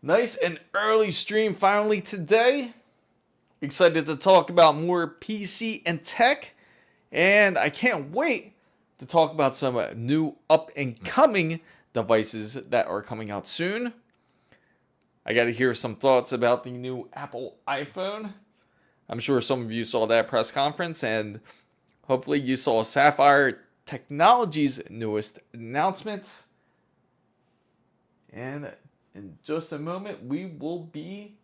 Nice and early stream finally today. Excited to talk about more PC and tech. And I can't wait to talk about some new up and coming devices that are coming out soon. I got to hear some thoughts about the new Apple iPhone. I'm sure some of you saw that press conference, and hopefully you saw Sapphire Technologies' newest announcements. And in just a moment, we will be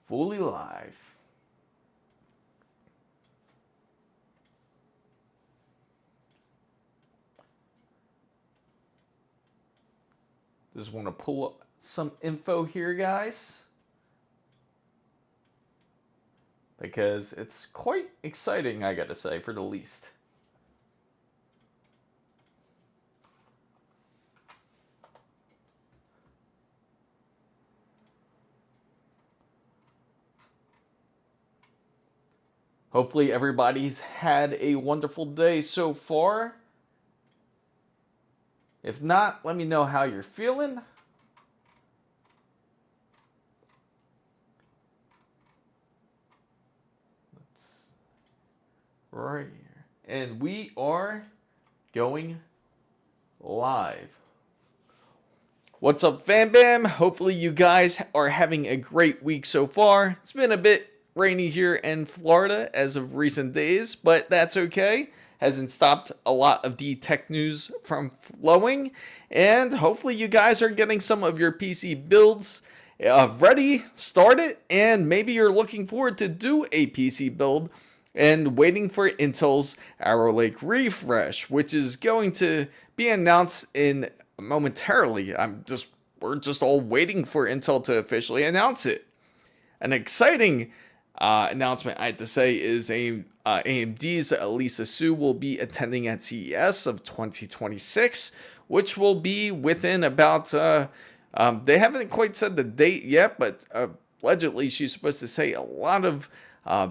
fully live. Just want to pull up some info here, guys, because it's quite exciting, I gotta say, for the least. Hopefully everybody's had a wonderful day so far. If not, let me know how you're feeling. Right here. And we are going live. What's up, fam bam? Hopefully you guys are having a great week so far. It's been a bit rainy here in Florida as of recent days, but that's okay. Hasn't stopped a lot of the tech news from flowing. And hopefully you guys are getting some of your PC builds ready, started, and maybe you're looking forward to do a PC build and waiting for Intel's Arrow Lake refresh, which is going to be announced in momentarily. We're just all waiting for Intel to officially announce it. An exciting announcement, I have to say, is AMD's Lisa Su will be attending at CES of 2026, which will be within about, they haven't quite said the date yet, but allegedly she's supposed to say a lot of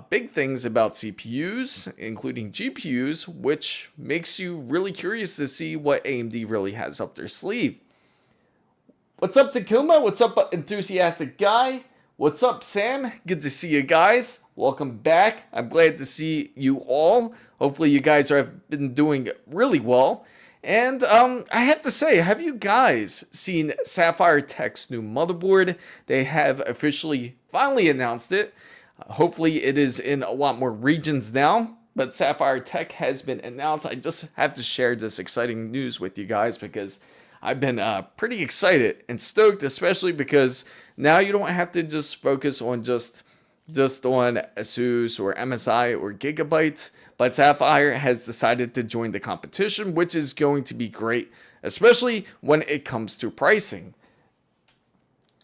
big things about CPUs, including GPUs, which makes you really curious to see what AMD really has up their sleeve. What's up, Takuma? What's up, Enthusiastic Guy? What's up, Sam? Good to see you guys. Welcome back. I'm glad to see you all. Hopefully you guys have been doing really well. And I have to say, have you guys seen Sapphire Tech's new motherboard? They have officially finally announced it. Hopefully it is in a lot more regions now, but Sapphire Tech has been announced. I just have to share this exciting news with you guys because I've been pretty excited and stoked, especially because now you don't have to just focus on just on ASUS or MSI or Gigabyte, but Sapphire has decided to join the competition, which is going to be great, especially when it comes to pricing.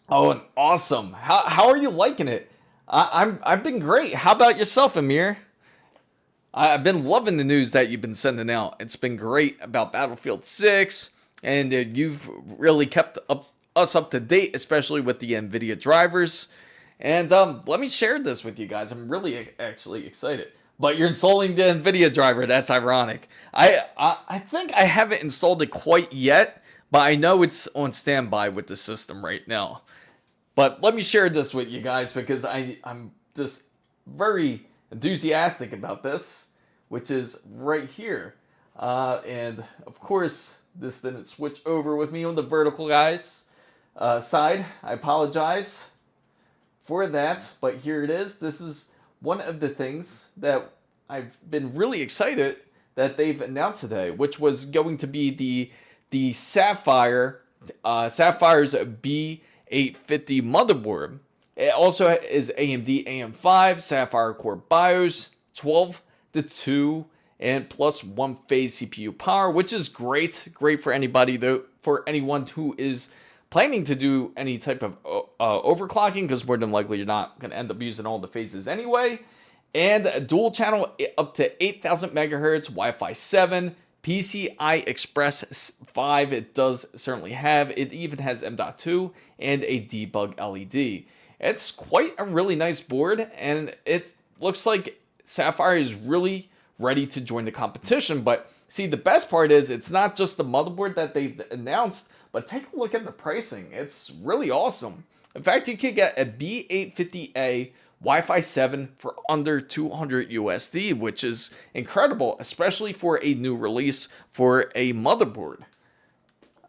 Oh, and awesome. How are you liking it? I've been great. How about yourself, Amir? I've been loving the news that you've been sending out. It's been great about Battlefield 6, and you've really kept us up to date, especially with the NVIDIA drivers. And let me share this with you guys. I'm really actually excited. But you're installing the NVIDIA driver. That's ironic. I think I haven't installed it quite yet, but I know it's on standby with the system right now. But let me share this with you guys because I'm just very enthusiastic about this, which is right here. And of course, this didn't switch over with me on the vertical guys side. I apologize for that, but here it is. This is one of the things that I've been really excited that they've announced today, which was going to be the Sapphire's B850 motherboard. It also is AMD AM5 Sapphire Core BIOS, 12-2 and plus 1 phase CPU power, which is great for anybody though, for anyone who is planning to do any type of overclocking, because more than likely you're not going to end up using all the phases anyway. And a dual channel up to 8,000 megahertz, Wi-Fi 7, PCI Express 5, it does certainly have. It even has M.2 and a debug LED. It's quite a really nice board, and it looks like Sapphire is really ready to join the competition. But See, the best part is it's not just the motherboard that they've announced, but take a look at the pricing. It's really awesome. In fact, you could get a B850A Wi-Fi 7 for under 200 USD, which is incredible, especially for a new release for a motherboard.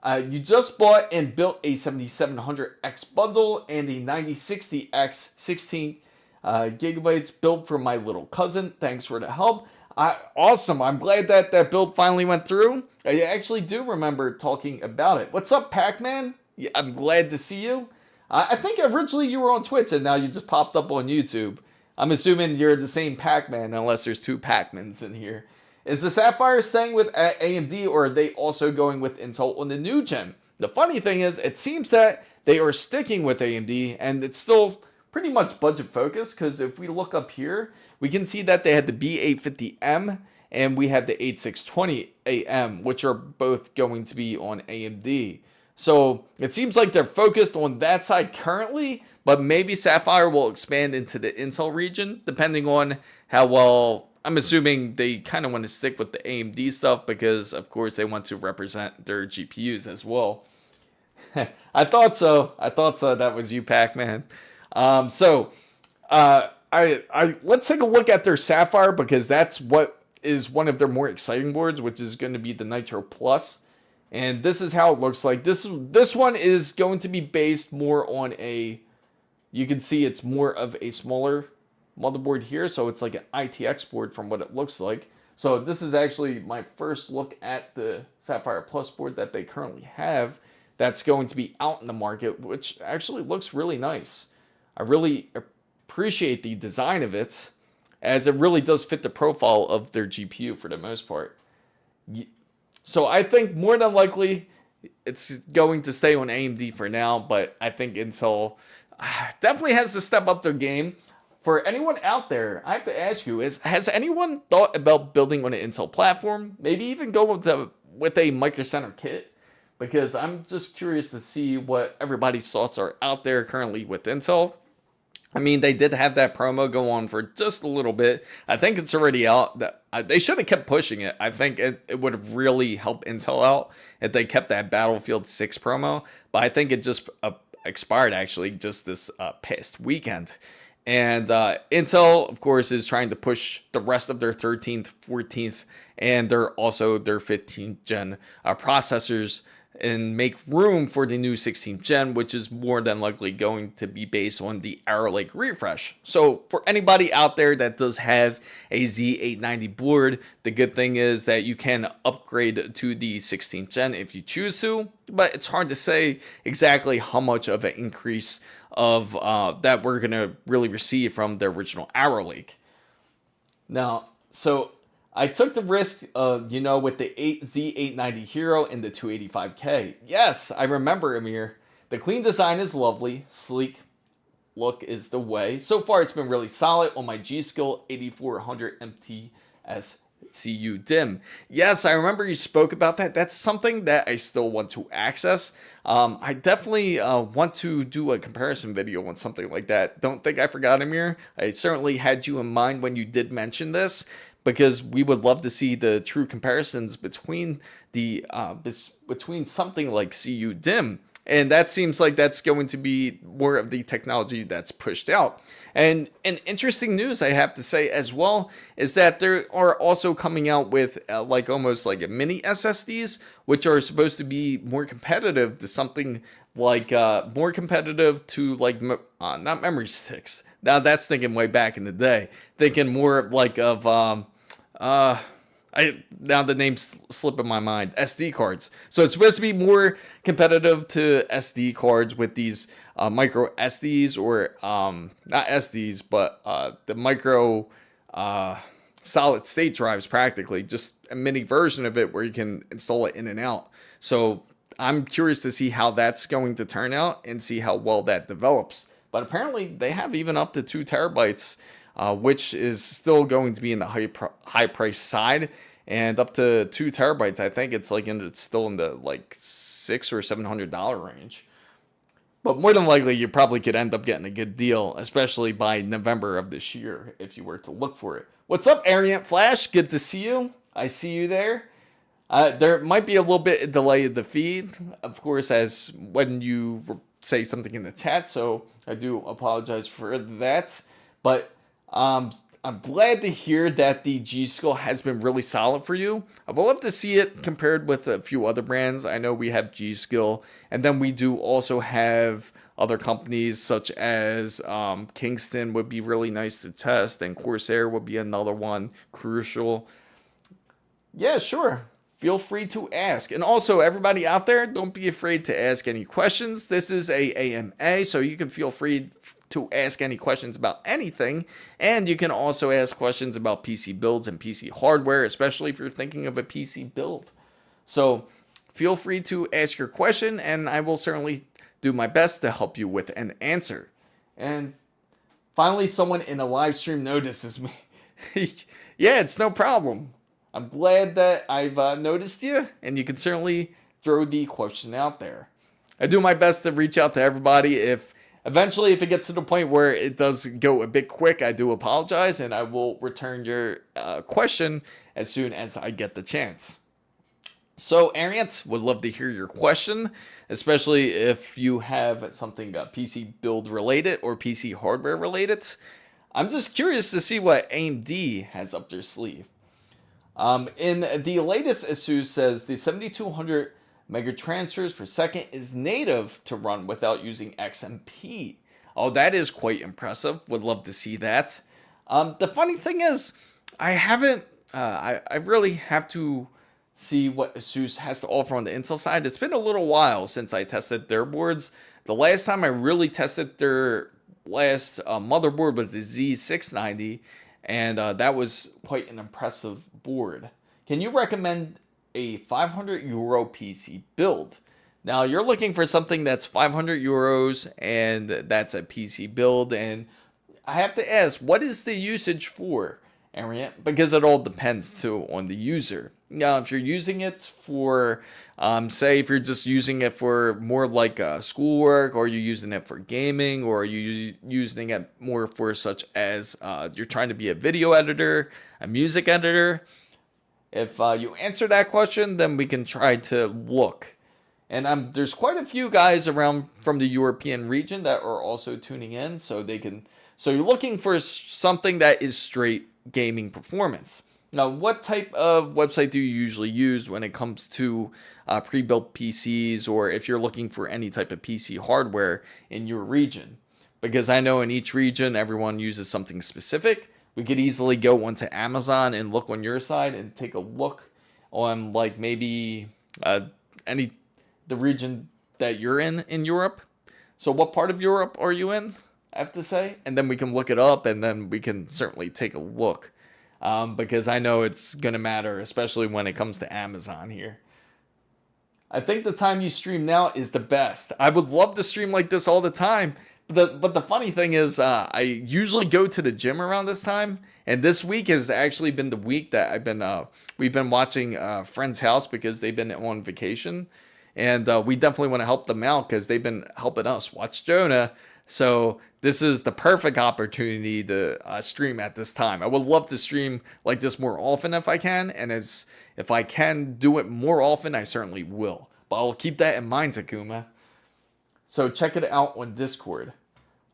You just bought and built a 7700X bundle and a 9060X 16 gigabytes build for my little cousin. Thanks for the help. Awesome. I'm glad that that build finally went through. I actually do remember talking about it. What's up, Pac-Man? Yeah, I'm glad to see you. I think originally you were on Twitch and now you just popped up on YouTube. I'm assuming you're the same Pac-Man unless there's two Pac-Mans in here. Is the Sapphire staying with AMD or are they also going with Intel on the new gen? The funny thing is, it seems that they are sticking with AMD and it's still pretty much budget focused, because if we look up here, we can see that they had the B850M and we had the 8620AM, which are both going to be on AMD. So it seems like they're focused on that side currently, but maybe Sapphire will expand into the Intel region, depending on how well. I'm assuming they kind of want to stick with the AMD stuff because, of course, they want to represent their GPUs as well. I thought so. That was you, Pac-Man. Let's take a look at their Sapphire, because that's what is one of their more exciting boards, which is going to be the Nitro Plus. And this is how it looks like. This one is going to be based more on a, you can see it's more of a smaller motherboard here, so it's like an ITX board from what it looks like. So this is actually my first look at the Sapphire Plus board that they currently have that's going to be out in the market, which actually looks really nice. I really appreciate the design of it, as it really does fit the profile of their GPU for the most part. So I think more than likely it's going to stay on AMD for now, but I think Intel definitely has to step up their game. For anyone out there, I have to ask you, has anyone thought about building on an Intel platform? Maybe even go with a Micro Center kit? Because I'm just curious to see what everybody's thoughts are out there currently with Intel. I mean, they did have that promo go on for just a little bit. I think it's already out. They should have kept pushing it. I think it would have really helped Intel out if they kept that Battlefield 6 promo. But I think it just expired actually just this past weekend. And Intel, of course, is trying to push the rest of their 13th, 14th, and their 15th gen processors and make room for the new 16th gen, which is more than likely going to be based on the Arrow Lake refresh. So for anybody out there that does have a Z890 board, the good thing is that you can upgrade to the 16th gen if you choose to, but it's hard to say exactly how much of an increase of that we're going to really receive from the original Arrow Lake. Now, so I took the risk of, with the Z890 Hero and the 285K. Yes, I remember, Amir. The clean design is lovely. Sleek look is the way. So far, it's been really solid on my G.Skill 8400 MTS CU DIMM. Yes, I remember you spoke about that. That's something that I still want to access. I definitely want to do a comparison video on something like that. Don't think I forgot, Amir. I certainly had you in mind when you did mention this, because we would love to see the true comparisons between the between something like CU DIMM. And that seems like that's going to be more of the technology that's pushed out. And interesting news, I have to say as well, is that they are also coming out with almost like a mini SSDs, which are supposed to be more competitive to something like more competitive to not memory sticks. Now that's thinking way back in the day, thinking more like of now the name's slipping my mind. SD cards. So it's supposed to be more competitive to SD cards with these micro SDs, or not SDs, but the micro solid state drives, practically just a mini version of it where you can install it in and out. So I'm curious to see how that's going to turn out and see how well that develops. But apparently they have even up to 2 terabytes, which is still going to be in the high price side, and up to 2 terabytes. I think it's still in the $600 or $700 range. But more than likely, you probably could end up getting a good deal, especially by November of this year, if you were to look for it. What's up, Ariant Flash? Good to see you. I see you there. There might be a little bit of delay in the feed, of course, as when you say something in the chat, so I do apologize for that. But I'm glad to hear that the G.Skill has been really solid for you. I would love to see it compared with a few other brands. I know we have G.Skill, and then we do also have other companies such as Kingston would be really nice to test, and Corsair would be another one, crucial. Yeah, sure. Feel free to ask. And also, everybody out there, don't be afraid to ask any questions. This is a AMA, so you can feel free to ask any questions about anything. And you can also ask questions about PC builds and PC hardware, especially if you're thinking of a PC build. So feel free to ask your question, and I will certainly do my best to help you with an answer. And finally, someone in a live stream notices me. Yeah, it's no problem. I'm glad that I've noticed you, and you can certainly throw the question out there. I do my best to reach out to everybody. If eventually, if it gets to the point where it does go a bit quick, I do apologize, and I will return your question as soon as I get the chance. So, Ariant, would love to hear your question, especially if you have something PC build related or PC hardware related. I'm just curious to see what AMD has up their sleeve. In the latest, ASUS says the 7200 mega transfers per second is native to run without using XMP. Oh, that is quite impressive. Would love to see that. The funny thing is, I haven't. I really have to see what ASUS has to offer on the Intel side. It's been a little while since I tested their boards. The last time I really tested their last motherboard was the Z690, and that was quite an impressive board. Can you recommend a 500 euro PC build? Now you're looking for something that's 500 euros and that's a PC build, and I have to ask, what is the usage for, Ariant? Because it all depends too on the user. Now, if you're using it for, say, if you're just using it for more like schoolwork, or you're using it for gaming, or you're using it more for such as you're trying to be a video editor, a music editor, if you answer that question, then we can try to look. And there's quite a few guys around from the European region that are also tuning in, so they can. So you're looking for something that is straight gaming performance. Now, what type of website do you usually use when it comes to pre-built PCs, or if you're looking for any type of PC hardware in your region? Because I know in each region, everyone uses something specific. We could easily go onto Amazon and look on your side and take a look on like maybe the region that you're in Europe. So what part of Europe are you in, I have to say? And then we can look it up, and then we can certainly take a look. Because I know it's going to matter, especially when it comes to Amazon here. I think the time you stream now is the best. I would love to stream like this all the time. But the funny thing is, I usually go to the gym around this time. And this week has actually been the week that we've been watching Friend's House because they've been on vacation. And we definitely want to help them out because they've been helping us watch Jonah. So this is the perfect opportunity to stream at this time. I would love to stream like this more often if I can. And if I can do it more often, I certainly will. But I'll keep that in mind, Takuma. So check it out on Discord.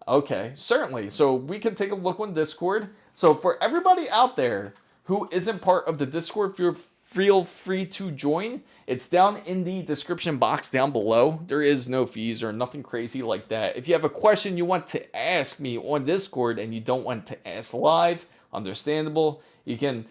Okay, certainly. So we can take a look on Discord. So for everybody out there who isn't part of the Discord, feel free to join. It's down in the description box down below. There is no fees or nothing crazy like that. If you have a question you want to ask me on Discord and you don't want to ask live, understandable. You can,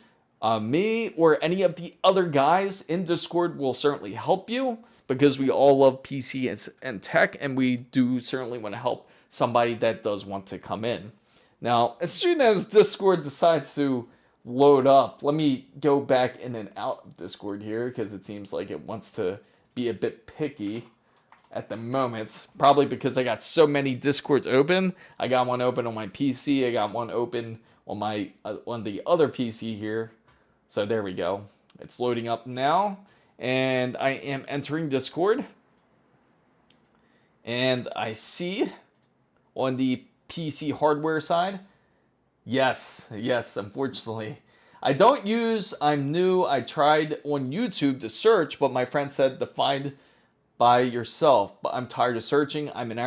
me or any of the other guys in Discord will certainly help you because we all love PC and tech, and we do certainly want to help somebody that does want to come in. Now, as soon as Discord decides to load up, let me go back in and out of Discord here because it seems like it wants to be a bit picky at the moment. Probably because I got so many Discords open. I got one open on my PC. I got one open on my on the other PC here. So there we go. It's loading up now, and I am entering Discord. And I see on the PC hardware side, yes, unfortunately. I don't use I'm new. I tried on YouTube to search, but my friend said to find by yourself. But I'm tired of searching. I'm in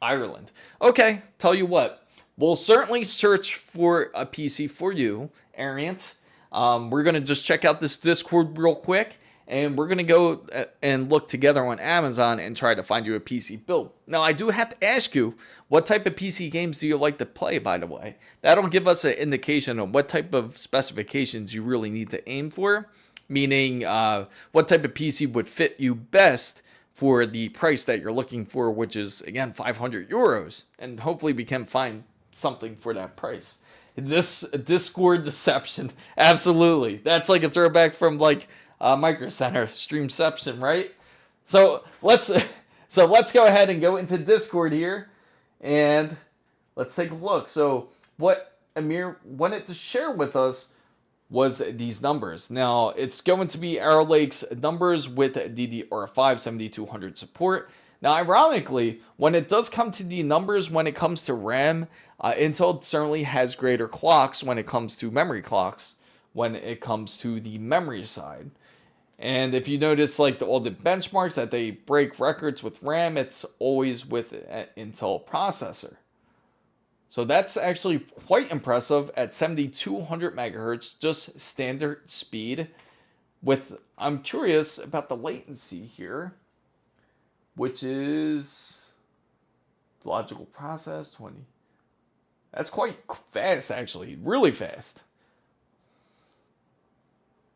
Ireland. Okay, tell you what. We'll certainly search for a PC for you, Ariant. We're going to just check out this Discord real quick. And we're going to go and look together on Amazon and try to find you a PC build. Now, I do have to ask you, what type of PC games do you like to play, by the way? That'll give us an indication of what type of specifications you really need to aim for. Meaning, what type of PC would fit you best for the price that you're looking for, which is, again, 500 euros. And hopefully we can find something for that price. This Discord deception, absolutely. That's like a throwback from, like, Micro Center Streamception, right? So let's go ahead and go into Discord here, and let's take a look. So what Amir wanted to share with us was these numbers. Now it's going to be Arrow Lake's numbers with DDR5 7200 support. Now, ironically, when it does come to the numbers, when it comes to RAM, Intel certainly has greater clocks when it comes to memory clocks, when it comes to the memory side. And if you notice, like all the benchmarks that they break records with RAM, it's always with an Intel processor. So that's actually quite impressive at 7200 megahertz, just standard speed. With, I'm curious about the latency here, which is logical process 20. That's quite fast, actually, really fast.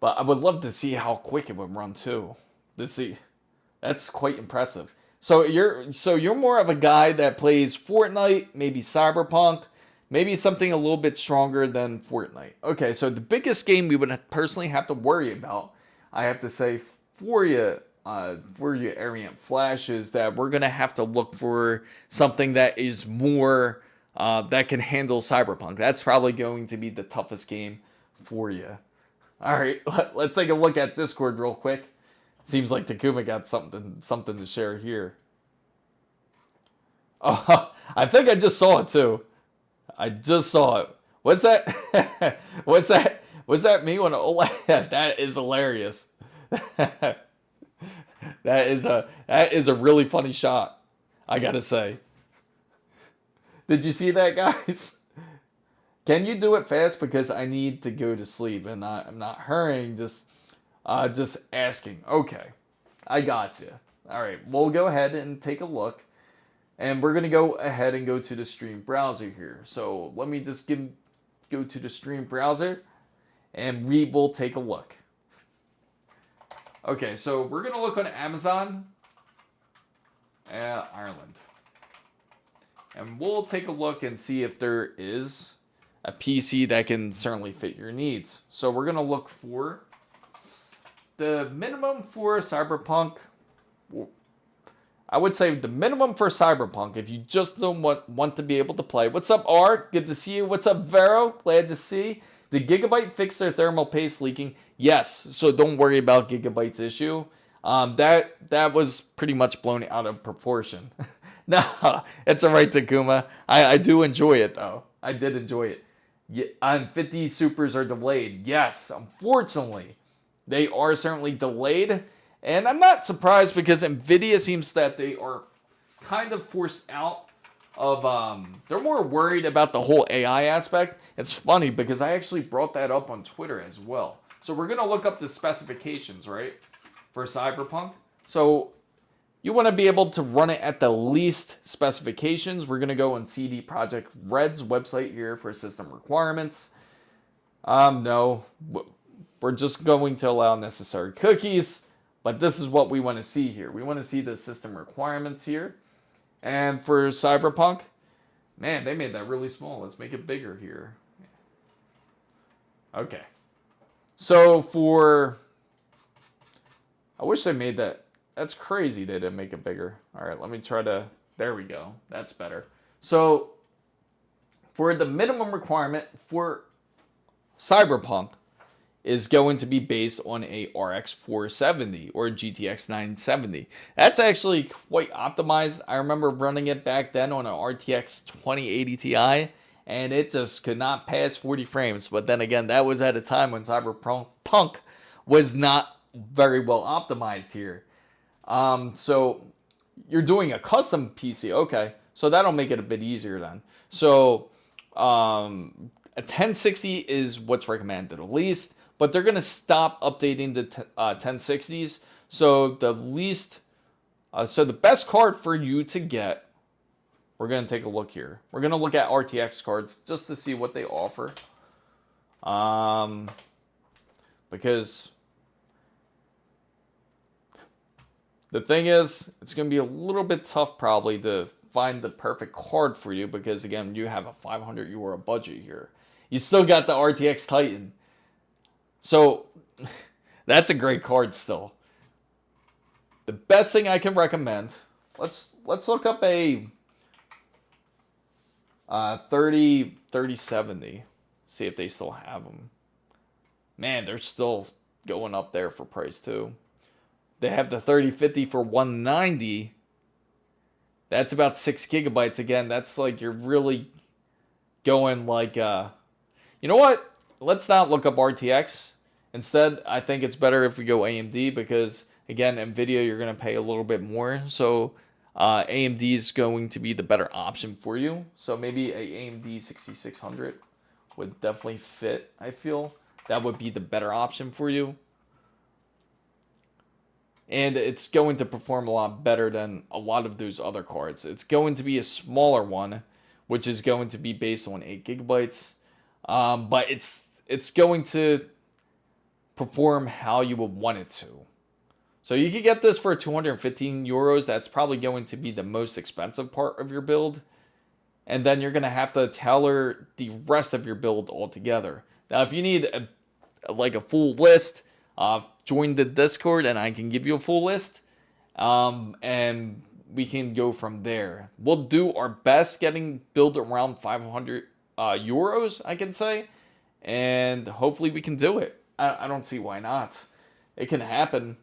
But I would love to see how quick it would run too. Let's see. That's quite impressive. So you're more of a guy that plays Fortnite, maybe Cyberpunk, maybe something a little bit stronger than Fortnite. Okay, so the biggest game we would personally have to worry about, I have to say for you, Ariant Flash, is that we're gonna have to look for something that is more that can handle Cyberpunk. That's probably going to be the toughest game for you. All right, let's take a look at Discord real quick. Seems like Takuma got something to share here. Oh, I think I just saw it too. I just saw it. What's that? What's that? Was that me on OLED? That is hilarious. That is a really funny shot, I gotta say. Did you see that, guys? Can you do it fast, because I need to go to sleep and I'm not hurrying, just asking. Okay, I got you. All right, we'll go ahead and take a look, and we're gonna go ahead and go to the stream browser here. So let me just go to the stream browser, and we will take a look. Okay, so we're gonna look on Amazon, Ireland, and we'll take a look and see if there is a PC that can certainly fit your needs. So we're going to look for the minimum for Cyberpunk. I would say the minimum for Cyberpunk, if you just don't want to be able to play. What's up, R? Good to see you. What's up, Vero? Glad to see. Did Gigabyte fix their thermal paste leaking? Yes. So don't worry about Gigabyte's issue. That was pretty much blown out of proportion. No, it's all right, Takuma. I do enjoy it, though. I did enjoy it. Yeah, and 50 supers are delayed. Yes, unfortunately, they are certainly delayed. And I'm not surprised, because NVIDIA seems that they are kind of forced out of... they're more worried about the whole AI aspect. It's funny, because I actually brought that up on Twitter as well. So we're going to look up the specifications, right, for Cyberpunk. So you want to be able to run it at the least specifications. We're going to go on CD Projekt Red's website here for system requirements. No, we're just going to allow necessary cookies, but this is what we want to see here. We want to see the system requirements here. And for Cyberpunk, man, they made that really small. Let's make it bigger here. Okay. So I wish they made that. That's crazy they didn't make it bigger. All right, let me try to... There we go. That's better. So, for the minimum requirement for Cyberpunk is going to be based on a RX 470 or GTX 970. That's actually quite optimized. I remember running it back then on an RTX 2080 Ti, and it just could not pass 40 frames. But then again, that was at a time when Cyberpunk was not very well optimized here. So you're doing a custom PC, okay? So that'll make it a bit easier then. So a 1060 is what's recommended at least, but they're gonna stop updating the 1060s. So the best card for you to get, we're gonna take a look here. We're gonna look at RTX cards just to see what they offer. Because the thing is, it's going to be a little bit tough probably to find the perfect card for you because, again, you have a 500 euro budget here. You still got the RTX Titan. So that's a great card still. The best thing I can recommend, let's look up a 3070. See if they still have them. Man, they're still going up there for price too. They have the 3050 for 190. That's about 6 gigabytes. Again, that's like you're really going like, you know what? Let's not look up RTX. Instead, I think it's better if we go AMD because, again, NVIDIA, you're going to pay a little bit more. So AMD is going to be the better option for you. So maybe a AMD 6600 would definitely fit, I feel. That would be the better option for you. And it's going to perform a lot better than a lot of those other cards. It's going to be a smaller one, which is going to be based on 8 gigabytes. But it's going to perform how you would want it to. So you could get this for 215 euros. That's probably going to be the most expensive part of your build. And then you're going to have to tailor the rest of your build altogether. Now, if you need a full list, join the Discord and I can give you a full list. And we can go from there. We'll do our best getting build around 500 euros, I can say. And hopefully we can do it. I don't see why not. It can happen.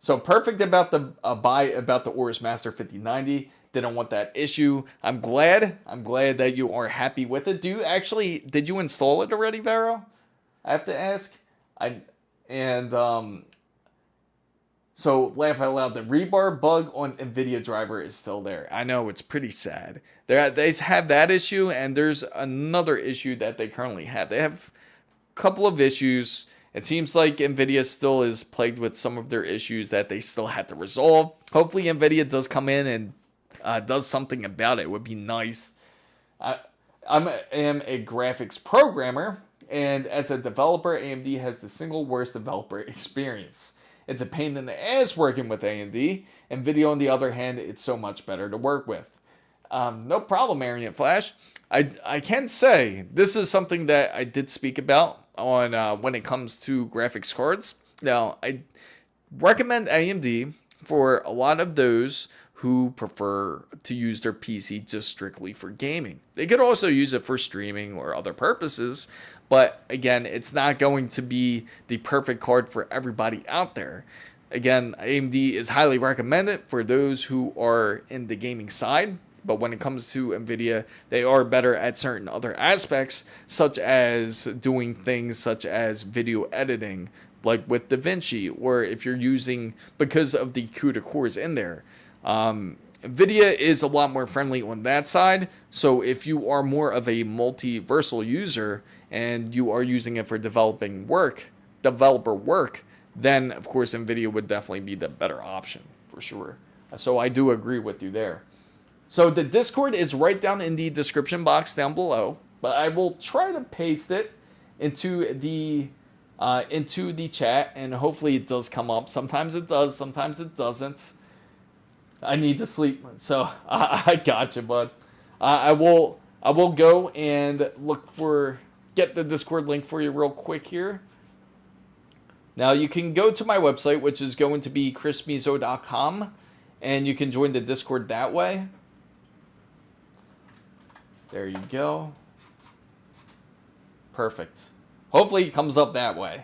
So perfect about the about the AORUS Master 5090. Didn't want that issue. I'm glad that you are happy with it. Did you install it already, Vero? I have to ask. So laugh out loud. The rebar bug on NVIDIA driver is still there. I know, it's pretty sad. They have that issue, and there's another issue that they currently have. They have a couple of issues. It seems like NVIDIA still is plagued with some of their issues that they still have to resolve. Hopefully NVIDIA does come in and does something about it. It would be nice. I am a graphics programmer, and as a developer, AMD has the single worst developer experience. It's a pain in the ass working with AMD. NVIDIA, on the other hand, it's so much better to work with. No problem, Arian Flash. I can say this is something that I did speak about on when it comes to graphics cards. Now, I recommend AMD for a lot of those who prefer to use their PC just strictly for gaming. They could also use it for streaming or other purposes, but again, it's not going to be the perfect card for everybody out there. Again, AMD is highly recommended for those who are in the gaming side, but when it comes to NVIDIA, they are better at certain other aspects, such as doing things such as video editing, like with DaVinci, or if you're using, because of the CUDA cores in there. NVIDIA is a lot more friendly on that side, so if you are more of a multiversal user and you are using it for developer work, then of course NVIDIA would definitely be the better option for sure. So I do agree with you there. So the Discord is right down in the description box down below, but I will try to paste it into the chat, and hopefully it does come up. Sometimes it does, sometimes it doesn't. I need to sleep, so I got you, bud. I will go and get the Discord link for you real quick here. Now you can go to my website, which is going to be chrismizo.com, and you can join the Discord that way. There you go. Perfect. Hopefully it comes up that way.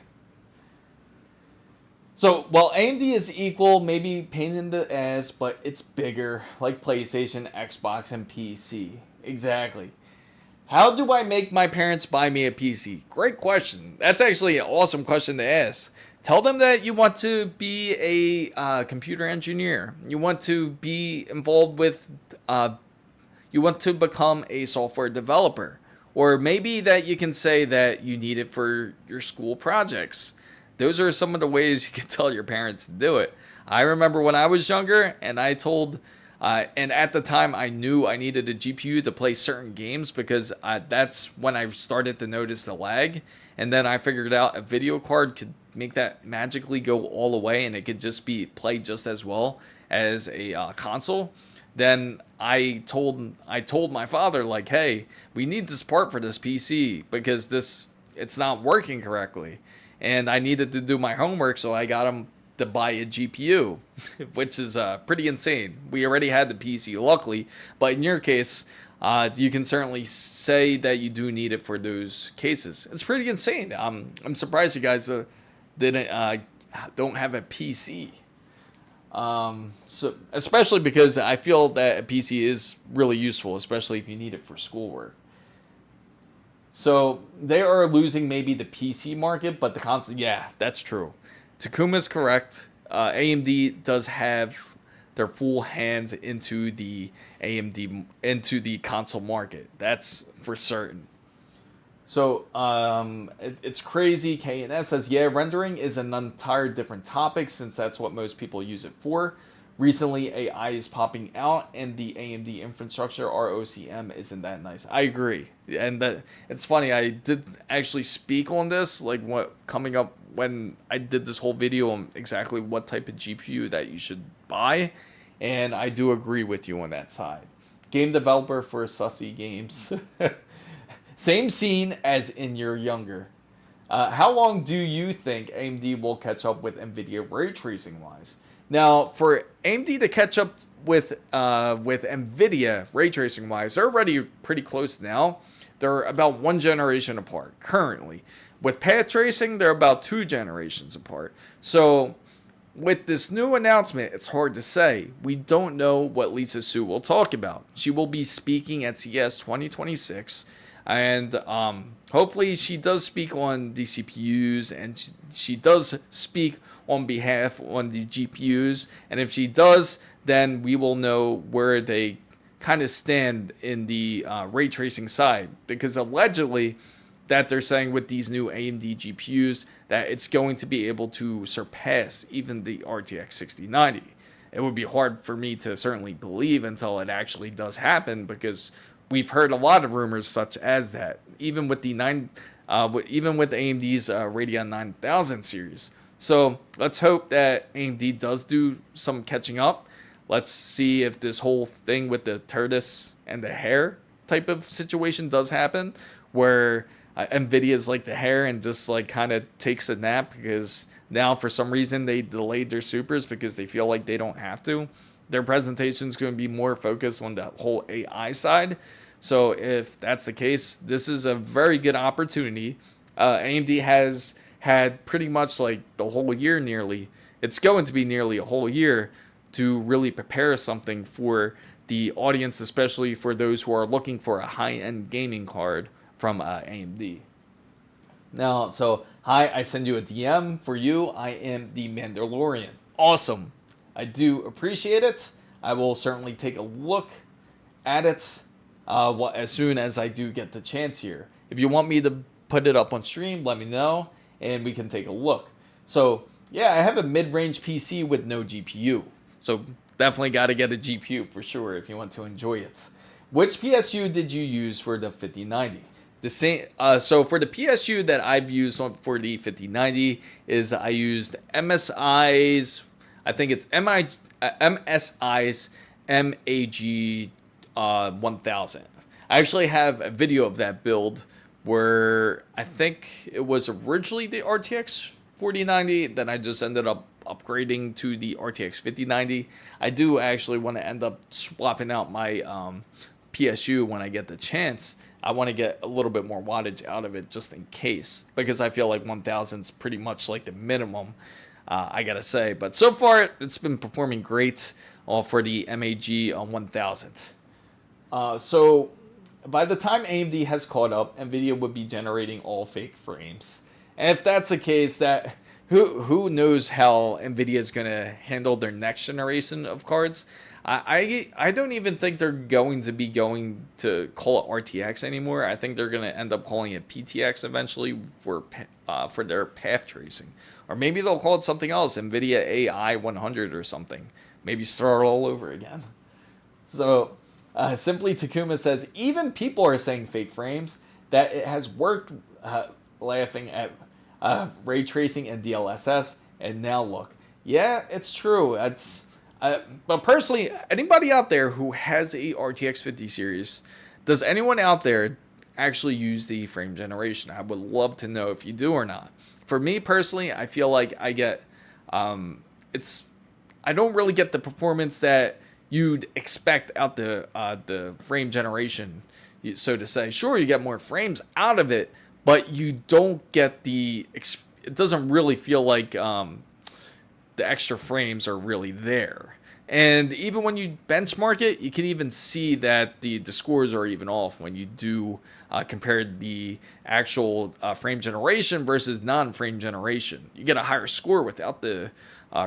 So, while AMD is equal, maybe pain in the ass, but it's bigger, like PlayStation, Xbox, and PC. Exactly. How do I make my parents buy me a PC? Great question. That's actually an awesome question to ask. Tell them that you want to be a computer engineer. You want to be involved with, you want to become a software developer. Or maybe that you can say that you need it for your school projects. Those are some of the ways you can tell your parents to do it. I remember when I was younger and I told, and at the time I knew I needed a GPU to play certain games because that's when I started to notice the lag. And then I figured out a video card could make that magically go all the way and it could just be played just as well as a console. Then I told my father, like, hey, we need this part for this PC because it's not working correctly. And I needed to do my homework, so I got him to buy a GPU, which is pretty insane. We already had the PC, luckily, but in your case, you can certainly say that you do need it for those cases. It's pretty insane. I'm surprised you guys don't have a PC. So especially because I feel that a PC is really useful, especially if you need it for schoolwork. So they are losing maybe the PC market, but the console, yeah, that's true. Takuma's correct. AMD does have their full hands into the console market. That's for certain. So it's crazy. KNS says, yeah, rendering is an entire different topic since that's what most people use it for. Recently, AI is popping out, and the AMD infrastructure, ROCm, isn't that nice. I agree. And that it's funny, I did actually speak on this, like what coming up when I did this whole video on exactly what type of GPU that you should buy. And I do agree with you on that side. Game developer for sussy games. Same scene as in your younger. How long do you think AMD will catch up with NVIDIA ray tracing wise? Now, for AMD to catch up with NVIDIA ray tracing wise, they're already pretty close now. They're about one generation apart currently. With path tracing, they're about 2 generations apart. So with this new announcement, it's hard to say. We don't know what Lisa Su will talk about. She will be speaking at CES 2026. And hopefully she does speak on the CPUs and she does speak on behalf on the GPUs. And if she does, then we will know where they kind of stand in the ray tracing side. Because allegedly that they're saying with these new AMD GPUs that it's going to be able to surpass even the RTX 6090. It would be hard for me to certainly believe until it actually does happen because we've heard a lot of rumors such as that, even with the even with AMD's Radeon 9000 series. So let's hope that AMD does do some catching up. Let's see if this whole thing with the tortoise and the hare type of situation does happen, where NVIDIA is like the hare and just like kind of takes a nap because now for some reason they delayed their supers because they feel like they don't have to. Their presentation is going to be more focused on the whole AI side. So if that's the case, this is a very good opportunity. AMD has had pretty much like the whole year nearly. It's going to be nearly a whole year to really prepare something for the audience, especially for those who are looking for a high-end gaming card from AMD. Now, so hi, I send you a DM for you. I am the Mandalorian. Awesome. I do appreciate it. I will certainly take a look at it as soon as I do get the chance here. If you want me to put it up on stream, let me know, and we can take a look. So, yeah, I have a mid-range PC with no GPU. So, definitely got to get a GPU for sure if you want to enjoy it. Which PSU did you use for the 5090? The same. So, for the PSU that I've used for the 5090 is I used MSI's... I think it's MSI's MAG 1000. I actually have a video of that build where I think it was originally the RTX 4090, then I just ended up upgrading to the RTX 5090. I do actually want to end up swapping out my PSU when I get the chance. I want to get a little bit more wattage out of it just in case, because I feel like 1000 is pretty much like the minimum. I gotta say, but so far it's been performing great for the MAG 1000. So by the time AMD has caught up, Nvidia would be generating all fake frames. And if that's the case, that who knows how Nvidia is going to handle their next generation of cards. I don't even think they're going to call it RTX anymore. I think they're going to end up calling it PTX eventually for their path tracing. Or maybe they'll call it something else, NVIDIA AI 100 or something. Maybe start all over again. So, Simply Takuma says, even people are saying fake frames, that it has worked, laughing at ray tracing and DLSS, and now look. Yeah, it's true. But personally, anybody out there who has a RTX 50 series, does anyone out there actually use the frame generation? I would love to know if you do or not. For me personally, I feel like I get, I don't really get the performance that you'd expect out the frame generation, so to say. Sure, you get more frames out of it, but you don't get it doesn't really feel like the extra frames are really there. And even when you benchmark it, you can even see that the scores are even off when you do compare the actual frame generation versus non-frame generation. You get a higher score without the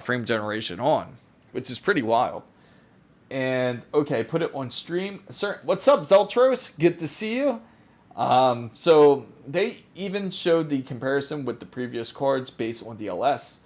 frame generation on, which is pretty wild. And okay, put it on stream. Sir, what's up, Zeltros? Good to see you. So they even showed the comparison with the previous cards based on DLSS.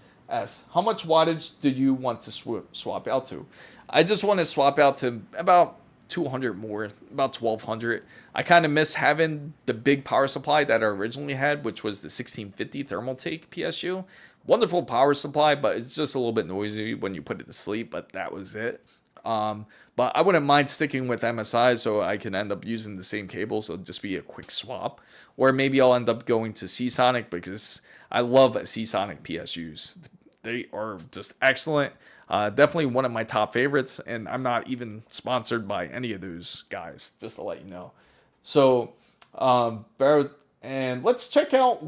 How much wattage did you want to swap out to? I just want to swap out to about 200 more, about 1200. I kind of miss having the big power supply that I originally had, which was the 1650 Thermaltake PSU. Wonderful power supply, but it's just a little bit noisy when you put it to sleep, but that was it. But I wouldn't mind sticking with MSI so I can end up using the same cable, so it'll just be a quick swap. Or maybe I'll end up going to Seasonic because I love Seasonic PSUs. They are just excellent. Definitely one of my top favorites, and I'm not even sponsored by any of those guys, just to let you know. So, and let's check out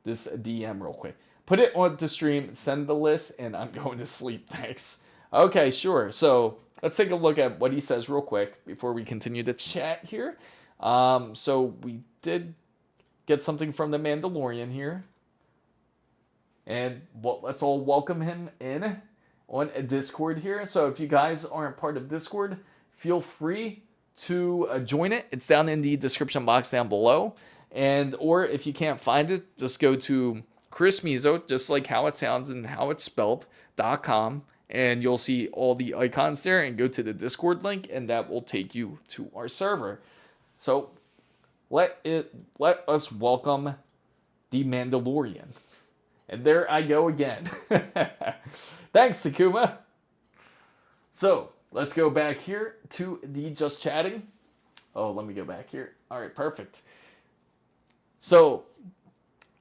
this DM real quick. Put it on the stream, send the list, and I'm going to sleep. Thanks. Okay, sure. So let's take a look at what he says real quick before we continue to chat here. So we did get something from the Mandalorian here. And let's all welcome him in on a Discord here. So if you guys aren't part of Discord, feel free to join it. It's down in the description box down below. Or if you can't find it, just go to Chris Mizo, just like how it sounds and how it's spelled.com, and you'll see all the icons there, and go to the Discord link, and that will take you to our server. So let us welcome the Mandalorian. And there I go again. Thanks, Takuma. So let's go back here to the just chatting. Oh, let me go back here. All right, perfect. So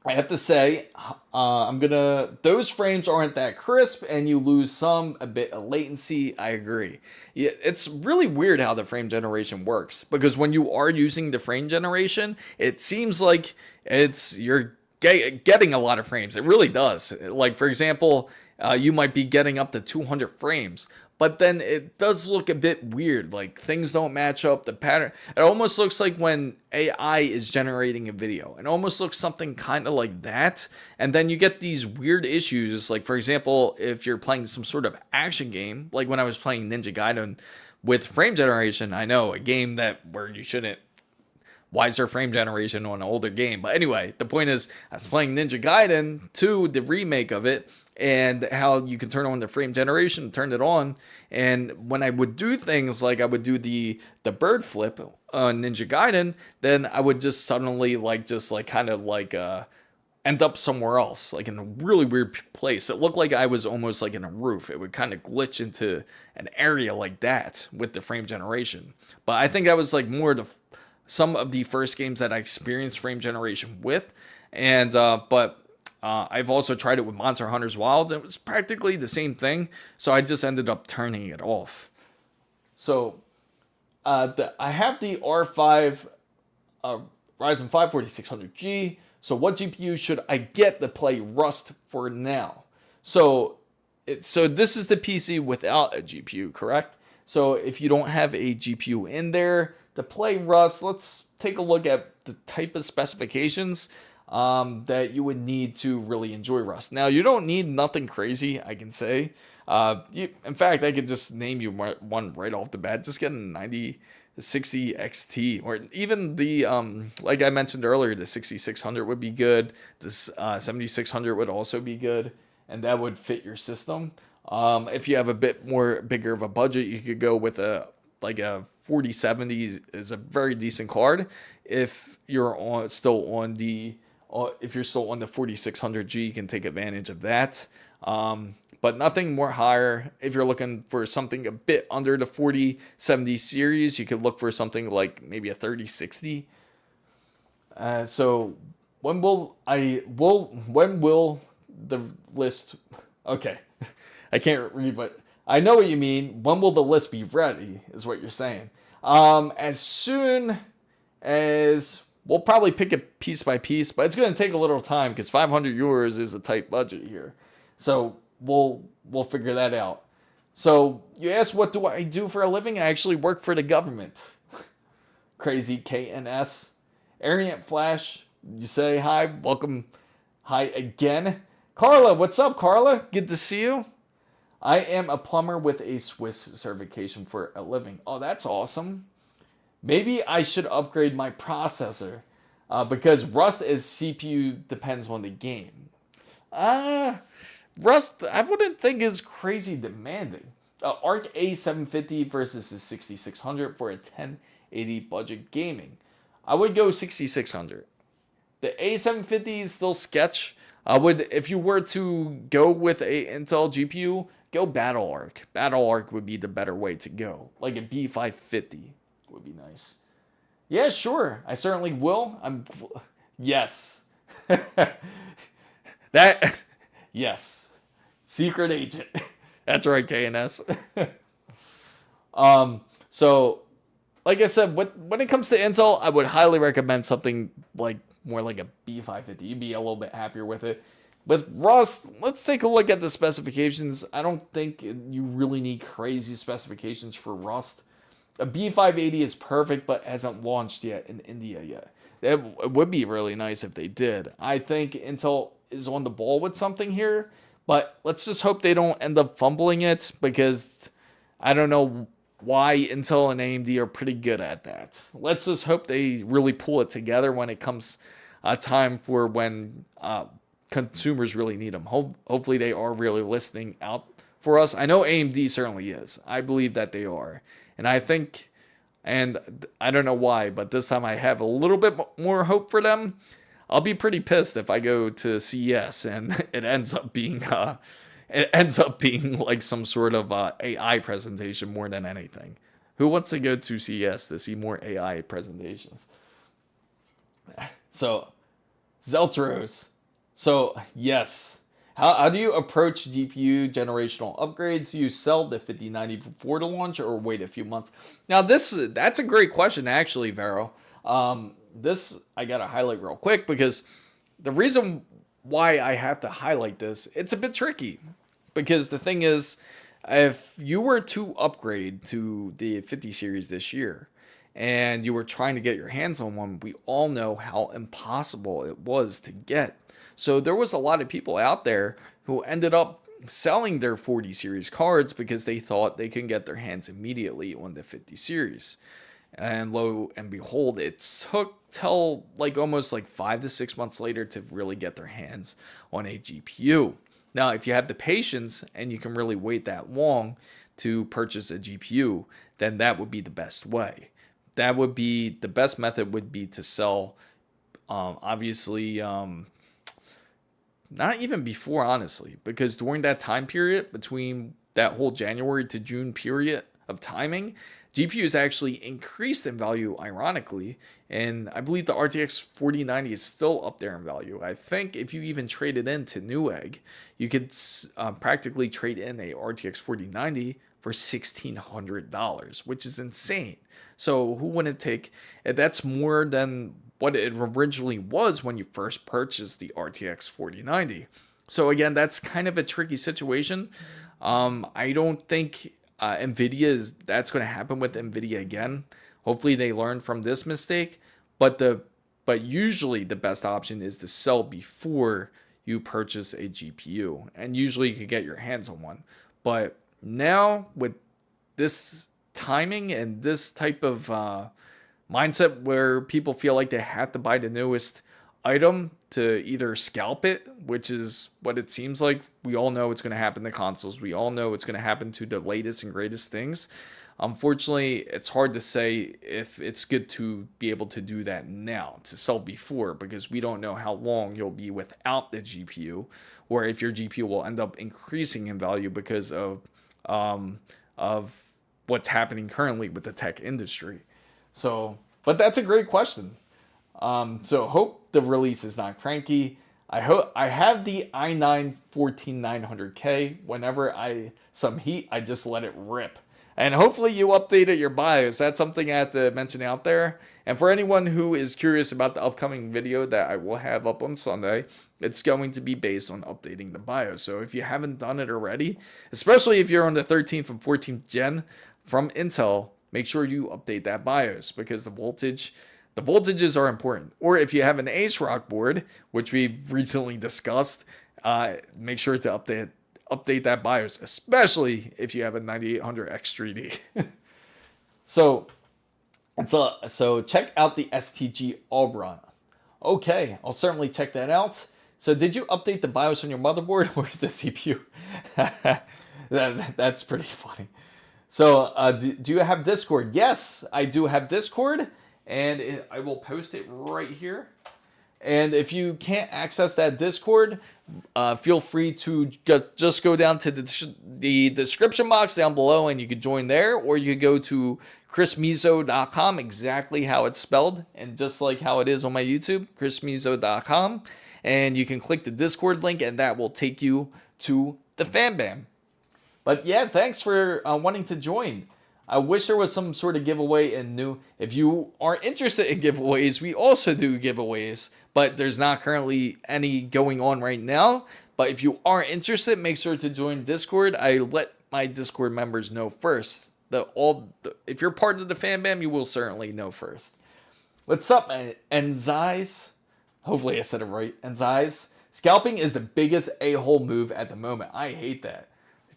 I have to say, those frames aren't that crisp and you lose a bit of latency. I agree. Yeah, it's really weird how the frame generation works, because when you are using the frame generation, it seems like you're getting a lot of frames. It really does. Like, for example, you might be getting up to 200 frames, but then it does look a bit weird. Like, things don't match up, the pattern. It almost looks like when AI is generating a video. It almost looks something kind of like that. And then you get these weird issues. Like, for example, if you're playing some sort of action game, like when I was playing Ninja Gaiden with frame generation, I know a game where you shouldn't. Why is there frame generation on an older game? But anyway, the point is, I was playing Ninja Gaiden 2, the remake of it, and how you can turn on the frame generation, turn it on, and when I would do things like I would do the bird flip on Ninja Gaiden, then I would just suddenly end up somewhere else, like in a really weird place. It looked like I was almost like in a roof. It would kind of glitch into an area like that with the frame generation. But I think that was like more some of the first games that I experienced frame generation with, and but I've also tried it with Monster Hunter's Wilds, and it was practically the same thing, so I just ended up turning it off. So I have the R5 Ryzen 5 4600G, so what GPU should I get to play Rust for now? So this is the PC without a GPU, correct? So if you don't have a GPU in there to play Rust, let's take a look at the type of specifications that you would need to really enjoy Rust. Now, you don't need nothing crazy, I can say. In fact, I could just name you one right off the bat. Just get a 9060 XT, or even the, like I mentioned earlier, the 6600 would be good. This 7600 would also be good, and that would fit your system. If you have a bit more bigger of a budget, you could go with a 4070 is a very decent card. If you're still on the 4600G, you can take advantage of that. But nothing more higher. If you're looking for something a bit under the 4070 series, you could look for something like maybe a 3060. So when will the list? Okay, I can't read, but I know what you mean. When will the list be ready? Is what you're saying. As soon as we'll probably pick it piece by piece, but it's going to take a little time because 500 euros is a tight budget here. So we'll figure that out. So you asked, what do I do for a living? I actually work for the government. Crazy KNS. Arient Flash, you say hi, welcome, hi again. Carla, what's up, Carla? Good to see you. I am a plumber with a Swiss certification for a living. Oh, that's awesome. Maybe I should upgrade my processor because Rust is CPU depends on the game. Rust, I wouldn't think is crazy demanding. Arc A750 versus a 6600 for a 1080 budget gaming. I would go 6600. The A750 is still sketch. If you were to go with a Intel GPU, go Battle Arc. Battle Arc would be the better way to go. Like a B550 would be nice. Yeah, sure. I certainly will. Yes. Yes. Secret agent. That's right, KNS. So, like I said, when it comes to Intel, I would highly recommend something more like a B550. You'd be a little bit happier with it. With Rust, let's take a look at the specifications. I don't think you really need crazy specifications for Rust. A B580 is perfect, but hasn't launched yet in India yet. It would be really nice if they did. I think Intel is on the ball with something here, but let's just hope they don't end up fumbling it, because I don't know why Intel and AMD are pretty good at that. Let's just hope they really pull it together when it comes time for when consumers really need them. Hopefully they are really listening out for us. I know AMD certainly is. I believe that they are. And I think, and I don't know why, but this time I have a little bit more hope for them. I'll be pretty pissed if I go to CES and it ends up being like some sort of AI presentation more than anything. Who wants to go to CES to see more AI presentations? So, Zeltros. So, yes. How do you approach GPU generational upgrades? Do you sell the 5090 before the launch or wait a few months? Now, that's a great question, actually, Vero. This I got to highlight real quick, because the reason why I have to highlight this, it's a bit tricky. Because the thing is, if you were to upgrade to the 50 series this year and you were trying to get your hands on one, we all know how impossible it was to get. So there was a lot of people out there who ended up selling their 40 series cards because they thought they could get their hands immediately on the 50 series. And lo and behold, it took till almost 5 to 6 months later to really get their hands on a GPU. Now, if you have the patience and you can really wait that long to purchase a GPU, then that would be the best way. That would be the best method, would be to sell, obviously, not even before, honestly, because during that time period, between that whole January to June period of timing, GPUs actually increased in value, ironically, and I believe the RTX 4090 is still up there in value. I think if you even trade it into Newegg, you could practically trade in a RTX 4090 for $1,600, which is insane. So who wouldn't take it? That's more than what it originally was when you first purchased the RTX 4090. So again, that's kind of a tricky situation. I don't think that's going to happen with NVIDIA again. Hopefully they learn from this mistake. But usually the best option is to sell before you purchase a GPU. And usually you can get your hands on one. But now with this timing and this type of mindset where people feel like they have to buy the newest item to either scalp it, which is what it seems like. We all know it's going to happen to consoles. We all know it's going to happen to the latest and greatest things. Unfortunately, it's hard to say if it's good to be able to do that now, to sell before, because we don't know how long you'll be without the GPU, or if your GPU will end up increasing in value because of what's happening currently with the tech industry. So, but that's a great question. So hope the release is not cranky. I have the i9 14900K. Whenever some heat, I just let it rip. And hopefully you updated your BIOS. That's something I have to mention out there. And for anyone who is curious about the upcoming video that I will have up on Sunday, it's going to be based on updating the BIOS. So if you haven't done it already, especially if you're on the 13th and 14th gen from Intel, make sure you update that BIOS because the voltages are important. Or if you have an ASRock board, which we've recently discussed, make sure to update that BIOS, especially if you have a 9800X3D. So check out the STG Auburn. Okay, I'll certainly check that out. So did you update the BIOS on your motherboard? Where's the CPU? That's pretty funny. So do you have Discord? Yes, I do have Discord, and I will post it right here. And if you can't access that Discord, feel free to just go down to the description box down below and you could join there, or you could go to chrismizo.com, exactly how it's spelled, and just like how it is on my YouTube, chrismizo.com, and you can click the Discord link and that will take you to the FanBam. But yeah, thanks for wanting to join. I wish there was some sort of giveaway and new. If you are interested in giveaways, we also do giveaways, but there's not currently any going on right now. But if you are interested, make sure to join Discord. I let my Discord members know first. If you're part of the FanBam, you will certainly know first. What's up, Enzais? Hopefully I said it right. Enzais. Scalping is the biggest a-hole move at the moment. I hate that.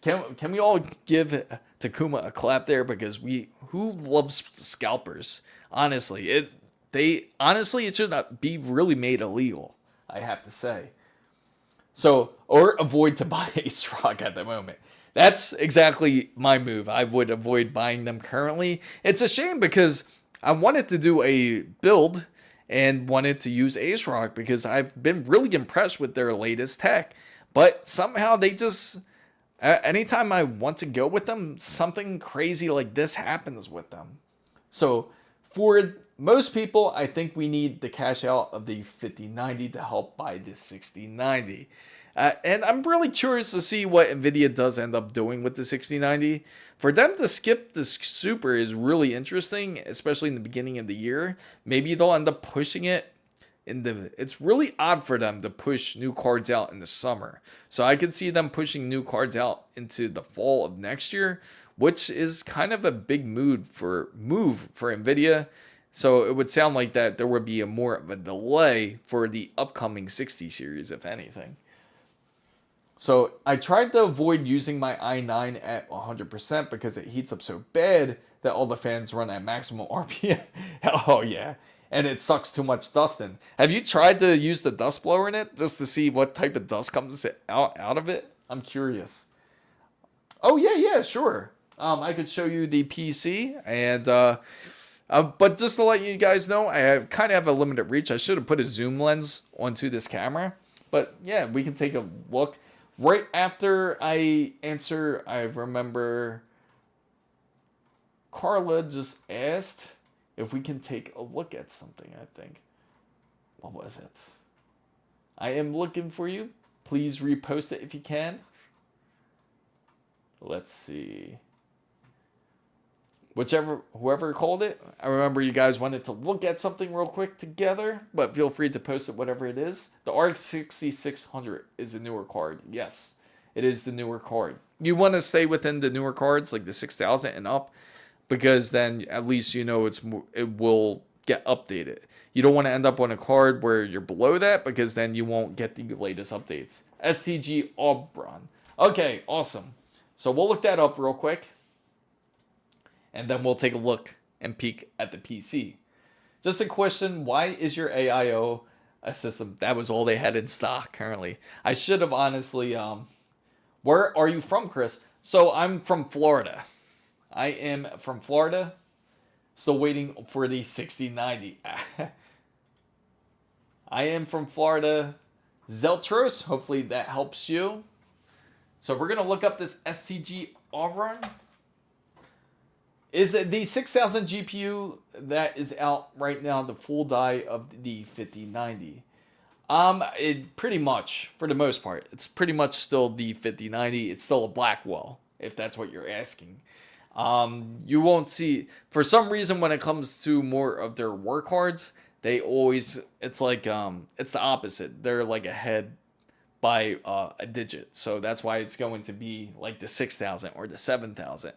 Can we all give Takuma a clap there, because who loves scalpers? Honestly, it should not be really made illegal, I have to say. So, or avoid to buy ASRock at the moment. That's exactly my move. I would avoid buying them currently. It's a shame because I wanted to do a build and wanted to use ASRock because I've been really impressed with their latest tech, but somehow they just... anytime I want to go with them, something crazy like this happens with them. So for most people, I think we need the cash out of the 5090 to help buy the 6090. And I'm really curious to see what NVIDIA does end up doing with the 6090. For them to skip the Super is really interesting, especially in the beginning of the year. Maybe they'll end up pushing it. It's really odd for them to push new cards out in the summer. So I could see them pushing new cards out into the fall of next year, which is kind of a big move for NVIDIA. So it would sound like that there would be more of a delay for the upcoming 60 series, if anything. So I tried to avoid using my i9 at 100% because it heats up so bad that all the fans run at maximum RPM. Oh yeah. And it sucks too much dust in. Have you tried to use the dust blower in it just to see what type of dust comes out of it? I'm curious. Oh yeah, sure. I could show you the PC, and but just to let you guys know, I kind of have a limited reach. I should have put a zoom lens onto this camera, but yeah, we can take a look right after I answer. I remember Carla just asked if we can take a look at something, I think. What was it? I am looking for you. Please repost it if you can. Let's see. Whoever called it, I remember you guys wanted to look at something real quick together, but feel free to post it, whatever it is. The RX 6600 is a newer card, yes. it is the newer card. You want to stay within the newer cards, like the 6000 and up, because then at least you know it will get updated. You don't want to end up on a card where you're below that, because then you won't get the latest updates. STG Auburn. Okay, awesome. So we'll look that up real quick, and then we'll take a look and peek at the PC. Just a question, why is your AIO a system? That was all they had in stock currently. I should have honestly, where are you from, Chris? So I'm from Florida. I am from Florida. Still waiting for the 6090. I am from Florida. Zeltros, hopefully that helps you. So we're going to look up this STG Auburn. Is it the 6000 GPU that is out right now, the full die of the 5090? It pretty much, for the most part, it's pretty much still the 5090. It's still a Blackwell, if that's what you're asking. You won't see, for some reason, when it comes to more of their work cards, they always, it's like, it's the opposite. They're like ahead by a digit. So that's why it's going to be like the 6000 or the 7000.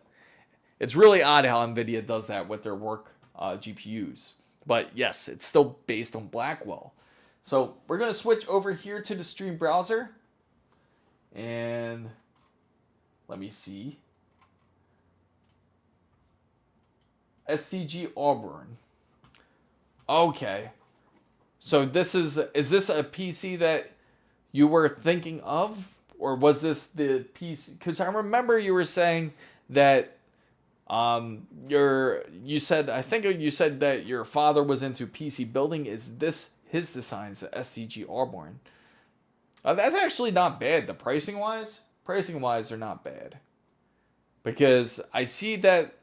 It's really odd how NVIDIA does that with their work GPUs. But yes, it's still based on Blackwell. So we're going to switch over here to the stream browser. And let me see. STG Auburn. Okay. So this is this a PC that you were thinking of? Or was this the PC? Because I remember you were saying that you said that your father was into PC building. Is this his designs, the STG Auburn? That's actually not bad. The pricing wise, they're not bad. Because I see that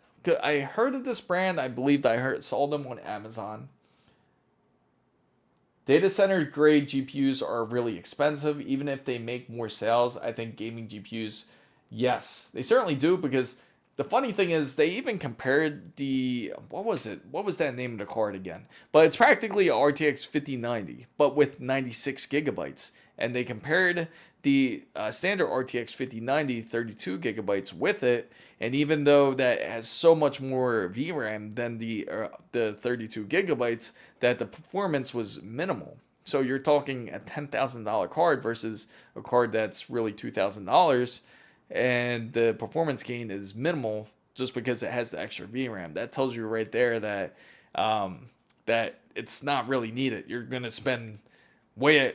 I heard of this brand. I believed saw them on Amazon. Data center grade GPUs are really expensive, even if they make more sales. I think gaming GPUs, yes, they certainly do, because the funny thing is, they even compared the, what was it? What was that name of the card again? But it's practically a RTX 5090, but with 96 gigabytes. And they compared the standard RTX 5090, 32 gigabytes with it. And even though that has so much more VRAM than the 32 gigabytes, that the performance was minimal. So you're talking a $10,000 card versus a card that's really $2,000. And the performance gain is minimal just because it has the extra VRAM. That tells you right there that that it's not really needed. You're gonna spend way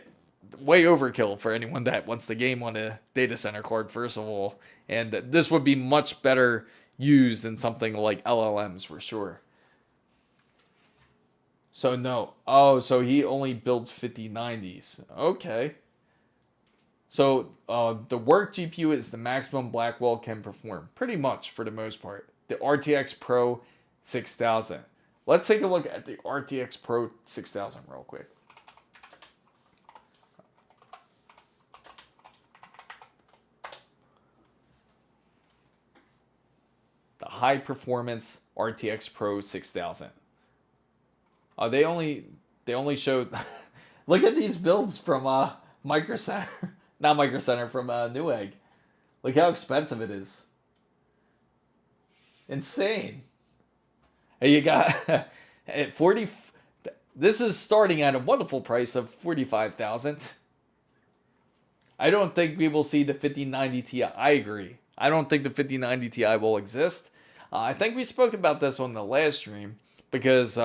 overkill for anyone that wants the game on a data center card, first of all. And this would be much better used in something like LLMs for sure. So no. Oh, so he only builds 5090s. Okay. So the work GPU is the maximum Blackwell can perform, pretty much for the most part. The RTX Pro 6000. Let's take a look at the RTX Pro 6000 real quick. The high performance RTX Pro 6000. They only showed. Look at these builds from Micro Center. Not Micro Center, from Newegg. Look how expensive it is. Insane. And you got at 40. This is starting at a wonderful price of $45,000. I don't think we will see the 5090 Ti. I agree. I don't think the 5090 Ti will exist. I think we spoke about this on the last stream, because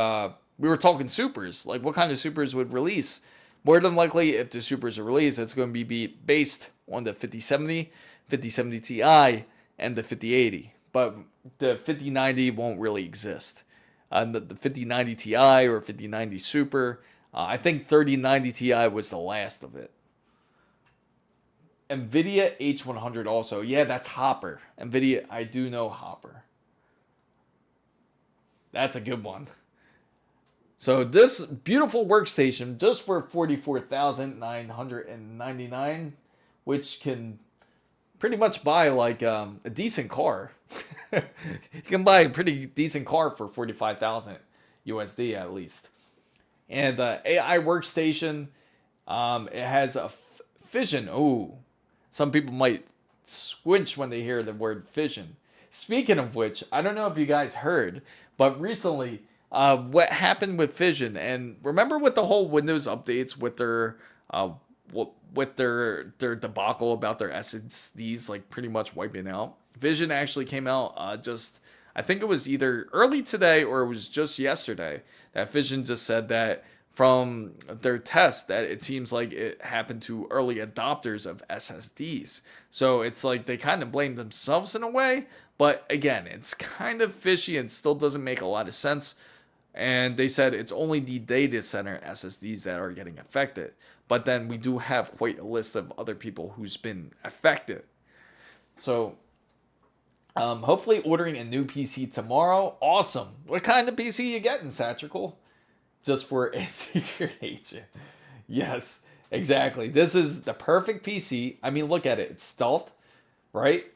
we were talking supers. Like, what kind of supers would release? More than likely, if the supers are released, it's going to be based on the 5070, 5070 Ti, and the 5080. But the 5090 won't really exist. The 5090 Ti or 5090 Super, I think 3090 Ti was the last of it. NVIDIA H100 also. Yeah, that's Hopper. NVIDIA, I do know Hopper. That's a good one. So this beautiful workstation, just for $44,999, which can pretty much buy like a decent car. You can buy a pretty decent car for $45,000 USD at least. And AI workstation, it has a Fission. Oh, some people might squinch when they hear the word Fission. Speaking of which, I don't know if you guys heard, but recently, what happened with Fission, and remember with the whole Windows updates with their their debacle about their SSDs like pretty much wiping out. Fission actually came out just I think it was either early today or it was just yesterday that Fission just said that from their test that it seems like it happened to early adopters of SSDs. So it's like they kind of blame themselves in a way, but again, it's kind of fishy and still doesn't make a lot of sense. And they said it's only the data center SSDs that are getting affected. But then we do have quite a list of other people who's been affected. So hopefully ordering a new PC tomorrow. Awesome. What kind of PC you getting, Satrical? Just for a secret agent. Yes, exactly. This is the perfect PC. I mean, look at it. It's stealth, right?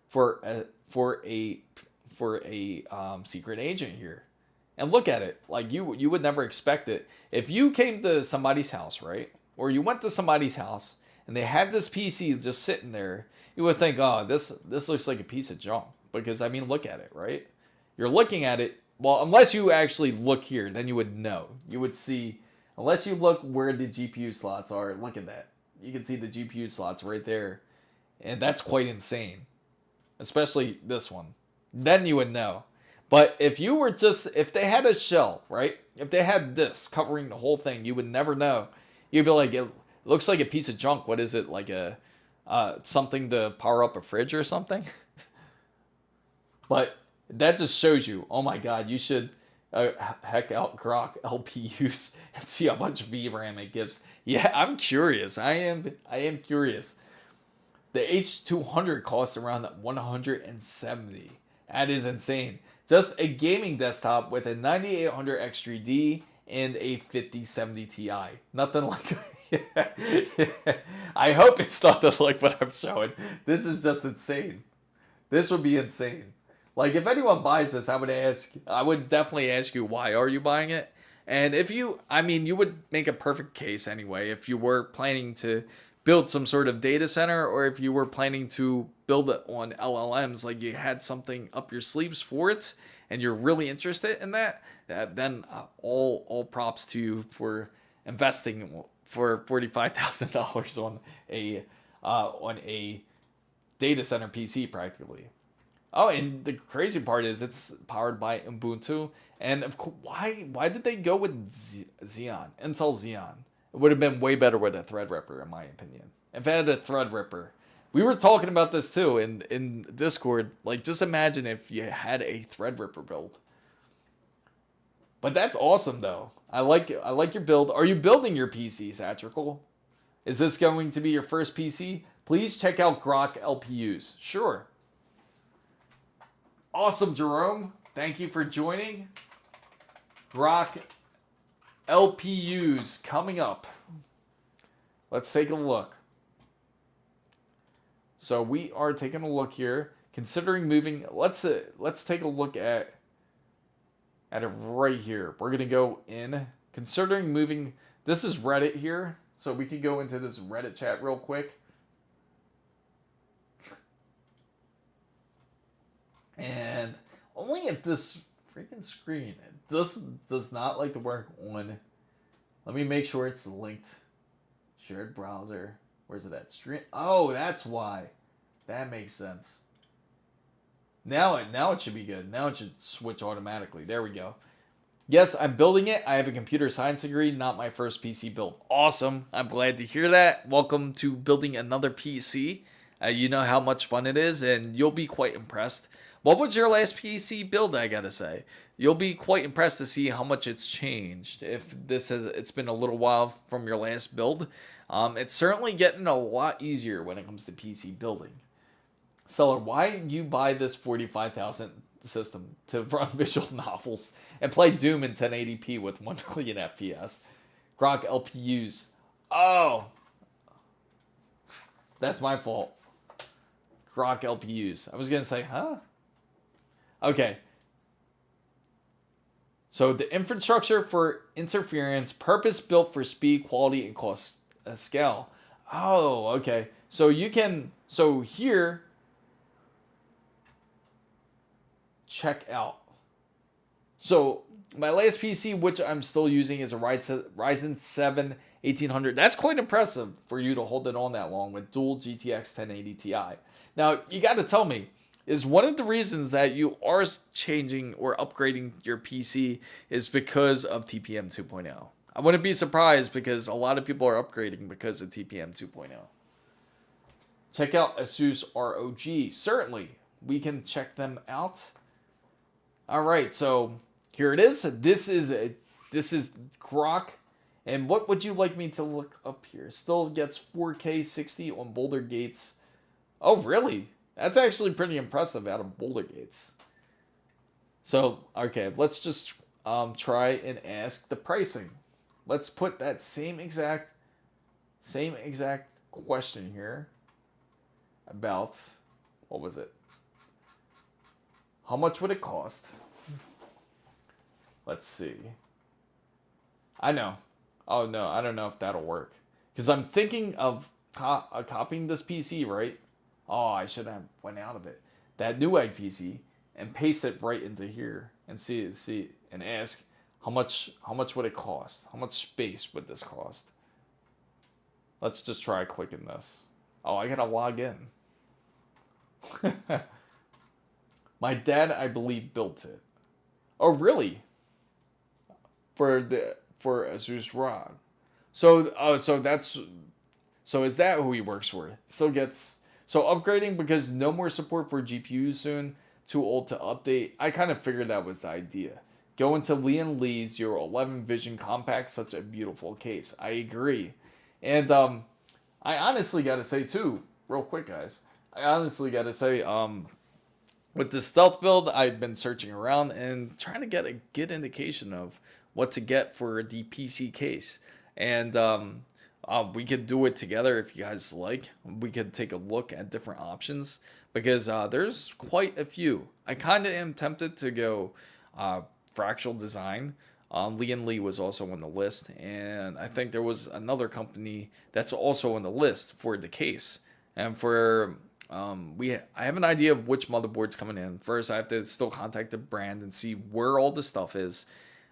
For a secret agent here. And look at it. Like you would never expect it. If you came to somebody's house, right? Or you went to somebody's house and they had this PC just sitting there, you would think, oh, this looks like a piece of junk. Because, I mean, look at it, right? You're looking at it. Well, unless you actually look here, then you would know. You would see, unless you look where the GPU slots are, look at that. You can see the GPU slots right there. And that's quite insane. Especially this one. Then you would know. But if you were if they had a shell, right? If they had this covering the whole thing, you would never know. You'd be like, it looks like a piece of junk. What is it? Like a something to power up a fridge or something? But that just shows you, oh my god, you should heck out Grock LPUs and see how much VRAM it gives. Yeah, I'm curious. I am curious. The H200 costs around 170. That is insane. Just a gaming desktop with a 9800 X3D and a 5070 Ti. Nothing like I hope it's nothing like what I'm showing. This is just insane. This would be insane. Like, if anyone buys this, I would definitely ask you, why are you buying it? And if you, I mean, you would make a perfect case anyway if you were planning to build some sort of data center, or if you were planning to build it on LLMs, like you had something up your sleeves for it, and you're really interested in that, then all props to you for investing for $45,000 on a data center PC practically. Oh, and the crazy part is it's powered by Ubuntu. And of course, why did they go with Xeon, Intel Xeon? It would have been way better with a Threadripper, in my opinion. If it had a Threadripper, we were talking about this too in Discord. Like, just imagine if you had a Threadripper build. But that's awesome, though. I like your build. Are you building your PC, Satrical? Is this going to be your first PC? Please check out Grock LPUs. Sure. Awesome, Jerome. Thank you for joining. Grock LPUs coming up. Let's take a look. So we are taking a look here. Considering moving, let's take a look at it right here. We're gonna go in. Considering moving, this is Reddit here, so we can go into this Reddit chat real quick. And only if this freaking screen does not like to work on. Let me make sure it's linked. Shared browser. Where's it at? Stream. Oh, that's why. That makes sense. Now it should be good. Now it should switch automatically. There we go. Yes, I'm building it. I have a computer science degree, not my first PC build. Awesome. I'm glad to hear that. Welcome to building another PC. You know how much fun it is, and you'll be quite impressed. What was your last PC build, I gotta say? You'll be quite impressed to see how much it's changed. If it's been a little while from your last build. It's certainly getting a lot easier when it comes to PC building. Seller, why you buy this $45,000 system to run visual novels and play Doom in 1080p with 1 million FPS? Grock LPUs. Oh! That's my fault. Grock LPUs. I was gonna say, huh? Okay. So the infrastructure for interference, purpose built for speed, quality, and cost scale. Oh, okay. So you can, so here, check out. So my last PC, which I'm still using, is a Ryzen 7 1800. That's quite impressive for you to hold it on that long with dual GTX 1080 Ti. Now, you got to tell me, is one of the reasons that you are changing or upgrading your PC is because of TPM 2.0? I wouldn't be surprised because a lot of people are upgrading because of TPM 2.0. Check out ASUS ROG. Certainly, we can check them out. All right, so here it is. This is Grock. And what would you like me to look up here? Still gets 4K 60 on Boulder Gates. Oh, really? That's actually pretty impressive out of Boulder Gates. So, okay, let's just try and ask the pricing. Let's put that same exact question here about, what was it? How much would it cost? Let's see. I know. Oh, no, I don't know if that'll work. Because I'm thinking of copying this PC, right? Oh, I should have went out of it. That Newegg PC and paste it right into here and see and ask how much would it cost? How much space would this cost? Let's just try clicking this. Oh, I gotta log in. My dad, I believe, built it. Oh, really? For ASUS ROG. So is that who he works for? Still gets upgrading because no more support for GPUs soon. Too old to update. I kind of figured that was the idea. Go into Lee's 011 Vision Compact, such a beautiful case. I agree. And I honestly got to say too, real quick guys, I honestly got to say with the stealth build, I've been searching around and trying to get a good indication of what to get for the PC case. And we could do it together if you guys like. We could take a look at different options because there's quite a few. I kind of am tempted to go fractal design. Lee was also on the list, and I think there was another company that's also on the list for the case. And for I have an idea of which motherboard's coming in. First, I have to still contact the brand and see where all the stuff is.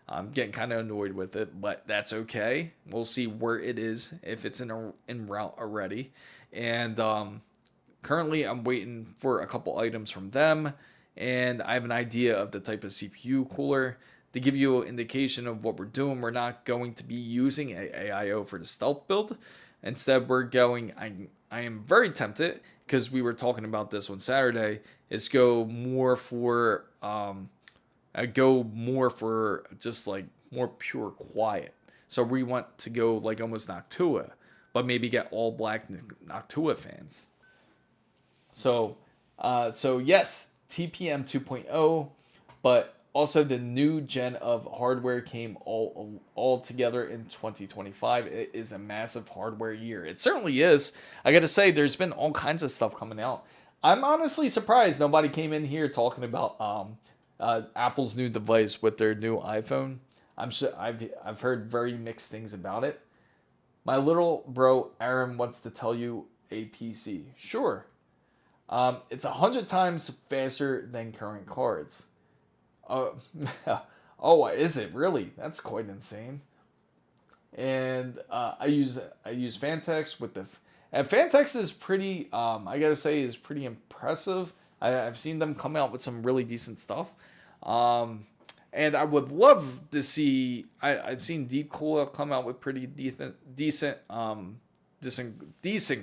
I'm getting kind of annoyed with it, but that's okay. We'll see where it is, if it's en route already. And currently, I'm waiting for a couple items from them, and I have an idea of the type of CPU cooler. To give you an indication of what we're doing, we're not going to be using AIO for the stealth build. Instead, we're going, I am very tempted, because we were talking about this on Saturday, is go more for just like more pure quiet. So we want to go like almost Noctua, but maybe get all black Noctua fans. So yes, TPM 2.0, but also the new gen of hardware came all together in 2025. It is a massive hardware year. It certainly is. I gotta say, there's been all kinds of stuff coming out. I'm honestly surprised nobody came in here talking about Apple's new device with their new iPhone. I'm sure I've heard very mixed things about it. My little bro Aaron wants to tell you a PC. Sure. It's 100 times faster than current cards. Oh, is it really? That's quite insane. And I use Vantex with the and Vantex is pretty. I gotta say, is pretty impressive. I've seen them come out with some really decent stuff. And I would love to see. I've seen Deep Cool come out with pretty decent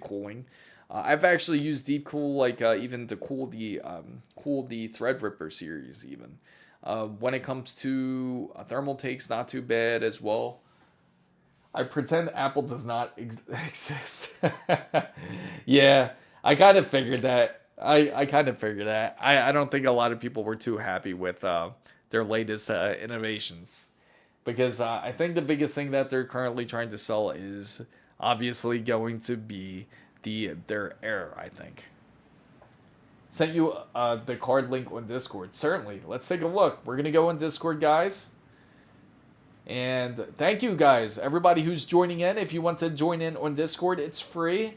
cooling. I've actually used Deep Cool even to cool the Threadripper series even. When it comes to thermal takes, not too bad as well. I pretend Apple does not exist. Yeah, I kind of figured that. I kind of figured that. I don't think a lot of people were too happy with their latest innovations. Because I think the biggest thing that they're currently trying to sell is obviously going to be their Air, I think. Sent you the card link on Discord. Certainly. Let's take a look. We're going to go on Discord, guys. And thank you, guys. Everybody who's joining in. If you want to join in on Discord, it's free.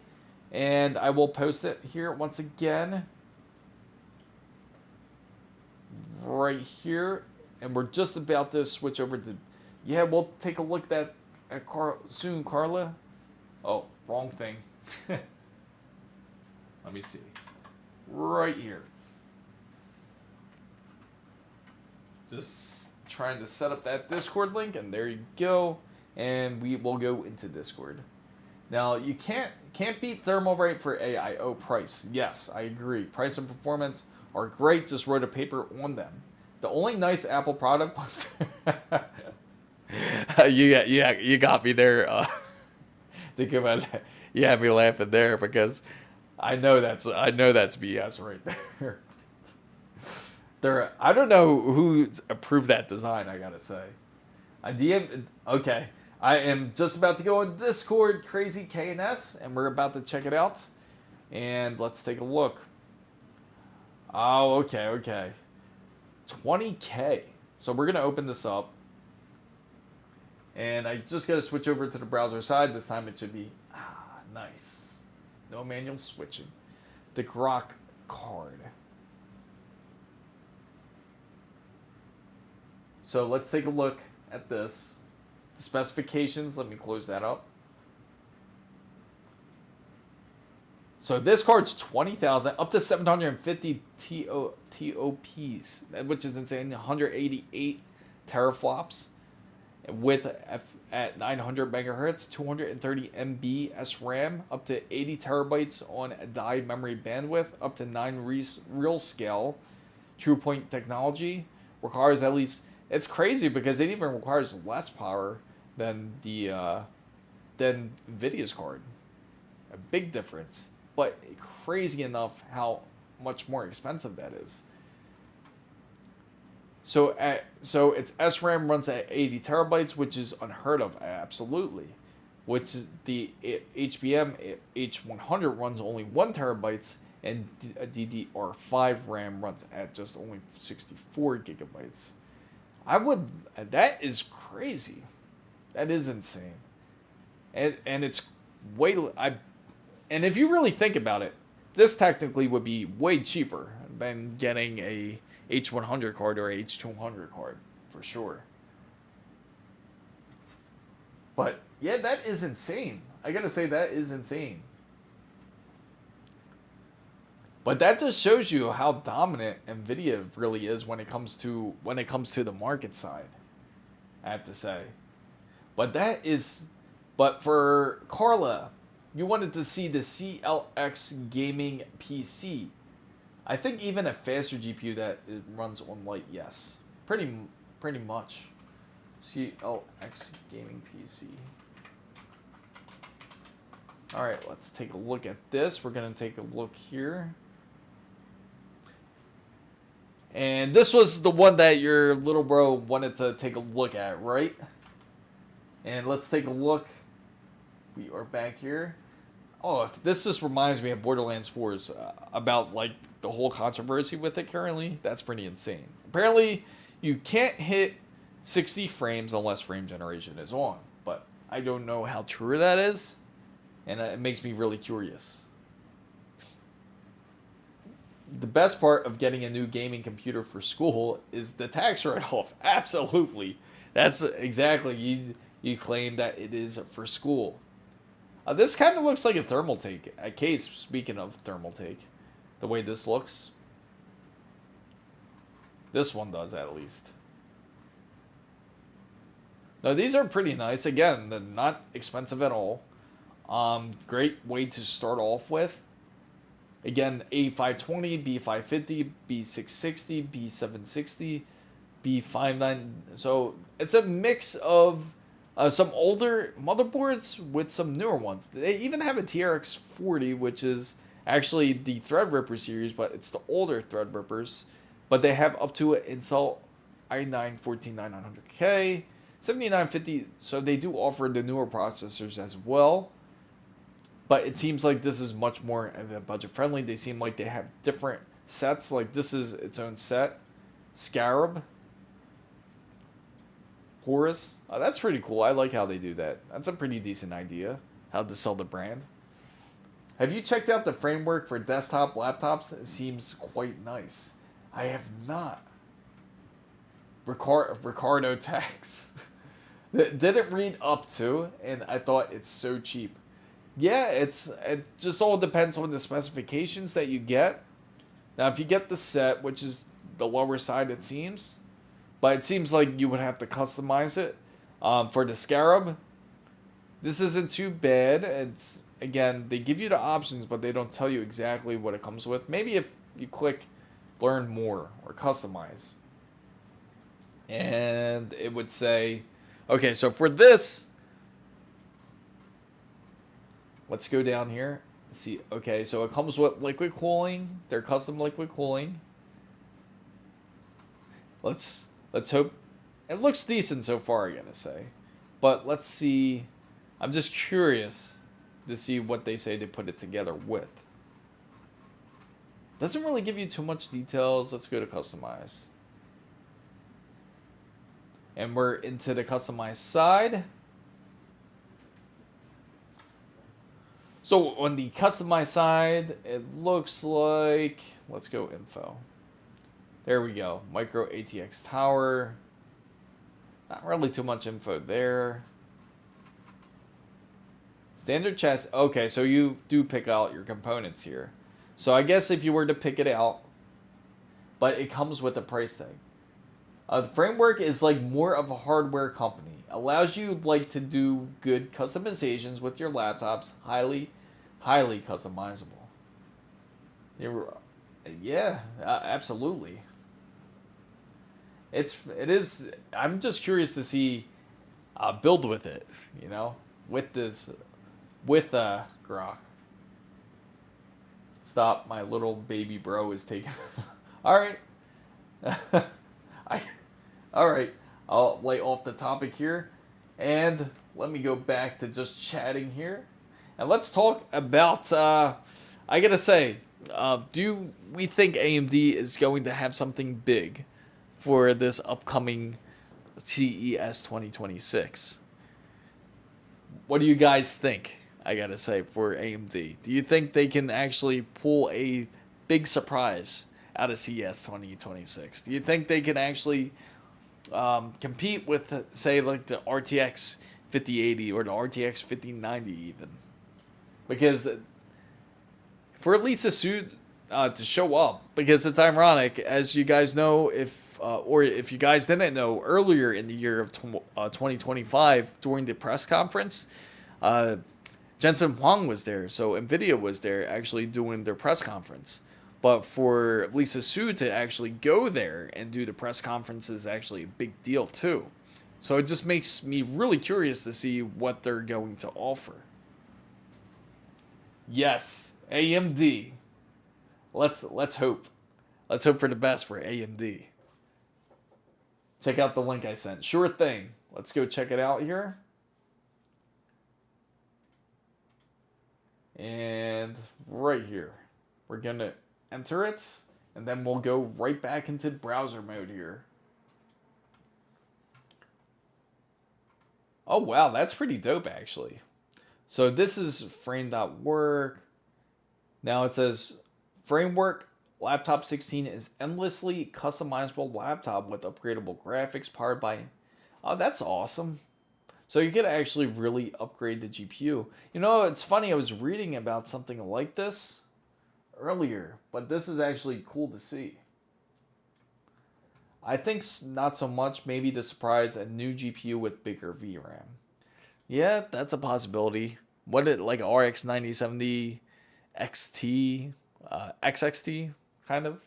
And I will post it here once again. Right here. And we're just about to switch over to... Yeah, we'll take a look at that soon, Carla. Oh, wrong thing. Let me see. Right here. Just trying to set up that Discord link, and there you go. And we will go into Discord. Now, you can't beat Thermalright for AIO price. Yes, I agree. Price and performance are great. Just wrote a paper on them. The only nice Apple product was... you got me there. Think about that. You had me laughing there because I know that's BS right there. I don't know who approved that design, I gotta say. Okay. I am just about to go on Discord, Crazy KNS, and we're about to check it out. And let's take a look. Oh, okay. 20K. So we're gonna open this up. And I just gotta switch over to the browser side. This time it should be nice. No manual switching. The Grock card. So let's take a look at this. The specifications, let me close that up. So this card's 20,000 up to 750 TOPs, which is insane. 188 teraflops with at 900 megahertz, 230 MB SRAM, up to 80 terabytes on die memory bandwidth, up to 9 real scale. True point technology requires at least... It's crazy because it even requires less power than than Nvidia's card. A big difference, but crazy enough how much more expensive that is. So its SRAM runs at 80 terabytes, which is unheard of, absolutely. Which is the HBM H100 runs only 1 terabytes, and DDR5 RAM runs at just only 64 gigabytes. That is crazy. That is insane. And it's and if you really think about it, this technically would be way cheaper than getting a H100 card or H200 card, for sure. But yeah, that is insane. I gotta say, that is insane. But that just shows you how dominant Nvidia really is when it comes to the market side, I have to say. But for Carla, you wanted to see the CLX gaming PC. I think even a faster GPU that it runs on light, yes. Pretty much. CLX gaming PC. Alright, let's take a look at this. We're going to take a look here. And this was the one that your little bro wanted to take a look at, right? And let's take a look. We are back here. Oh, this just reminds me of Borderlands 4's about like the whole controversy with it currently. That's pretty insane. Apparently, you can't hit 60 frames unless frame generation is on. But I don't know how true that is. And it makes me really curious. The best part of getting a new gaming computer for school is the tax write-off. Absolutely. That's exactly, you claim that it is for school. This kind of looks like a Thermaltake. A case, speaking of Thermaltake. The way this looks. This one does, at least. Now, these are pretty nice. Again, they're not expensive at all. Great way to start off with. Again, A520, B550, B660, B760, B59. So it's a mix of some older motherboards with some newer ones. They even have a TRX 40, which is actually the Threadripper series, but it's the older Threadrippers. But they have up to an Intel i9-14900K, 7950. So they do offer the newer processors as well. But it seems like this is much more budget friendly. They seem like they have different sets. Like this is its own set. Scarab. Horus. Oh, that's pretty cool. I like how they do that. That's a pretty decent idea. How to sell the brand. Have you checked out the framework for desktop laptops? It seems quite nice. I have not. Ricardo tax. Didn't read up to, and I thought it's so cheap. Yeah, it just all depends on the specifications that you get. Now, if you get the set, which is the lower side, it seems, but it seems like you would have to customize it. For the Scarab, this isn't too bad. It's, again, they give you the options, but they don't tell you exactly what it comes with. Maybe if you click learn more or customize, and it would say, okay, so for this, let's go down here. See, okay, so it comes with liquid cooling, their custom liquid cooling. Let's hope it looks decent so far, I gotta say. But let's see. I'm just curious to see what they say they put it together with. Doesn't really give you too much details. Let's go to customize. And we're into the customized side. So on the customized side, it looks like, let's go info. There we go. Micro ATX tower. Not really too much info there. Standard chassis. Okay, so you do pick out your components here. So I guess if you were to pick it out, but it comes with a price tag. The framework is like more of a hardware company. Allows you like to do good customizations with your laptops. Highly customizable. Yeah, absolutely. It is. I'm just curious to see build with it. You know, with this, with Grock. Stop, my little baby bro is taking. All right. All right. I'll lay off the topic here, and let me go back to just chatting here, and let's talk about. I gotta say, do we think AMD is going to have something big for this upcoming CES 2026? What do you guys think? I gotta say, for AMD, do you think they can actually pull a big surprise out of CES 2026? Do you think they can actually compete with, say, like the RTX 5080 or the RTX 5090 even? Because for at least a suit to show up, because it's ironic, as you guys know, or if you guys didn't know, earlier in the year of 2025 during the press conference, Jensen Huang was there, so NVIDIA was there actually doing their press conference. But for Lisa Su to actually go there and do the press conference is actually a big deal too. So it just makes me really curious to see what they're going to offer. Yes, AMD. Let's hope. Let's hope for the best for AMD. Check out the link I sent. Sure thing. Let's go check it out here. And right here, we're going to enter it, and then we'll go right back into browser mode here. Oh, wow, that's pretty dope, actually. So this is frame.work. Now it says, framework laptop 16 is endlessly customizable laptop with upgradable graphics powered by... Oh, that's awesome. So you could actually really upgrade the GPU. You know, it's funny, I was reading about something like this earlier, but this is actually cool to see. I think not so much, maybe to surprise a new GPU with bigger VRAM. Yeah, that's a possibility. What it like RX 9070 XT, XXT kind of,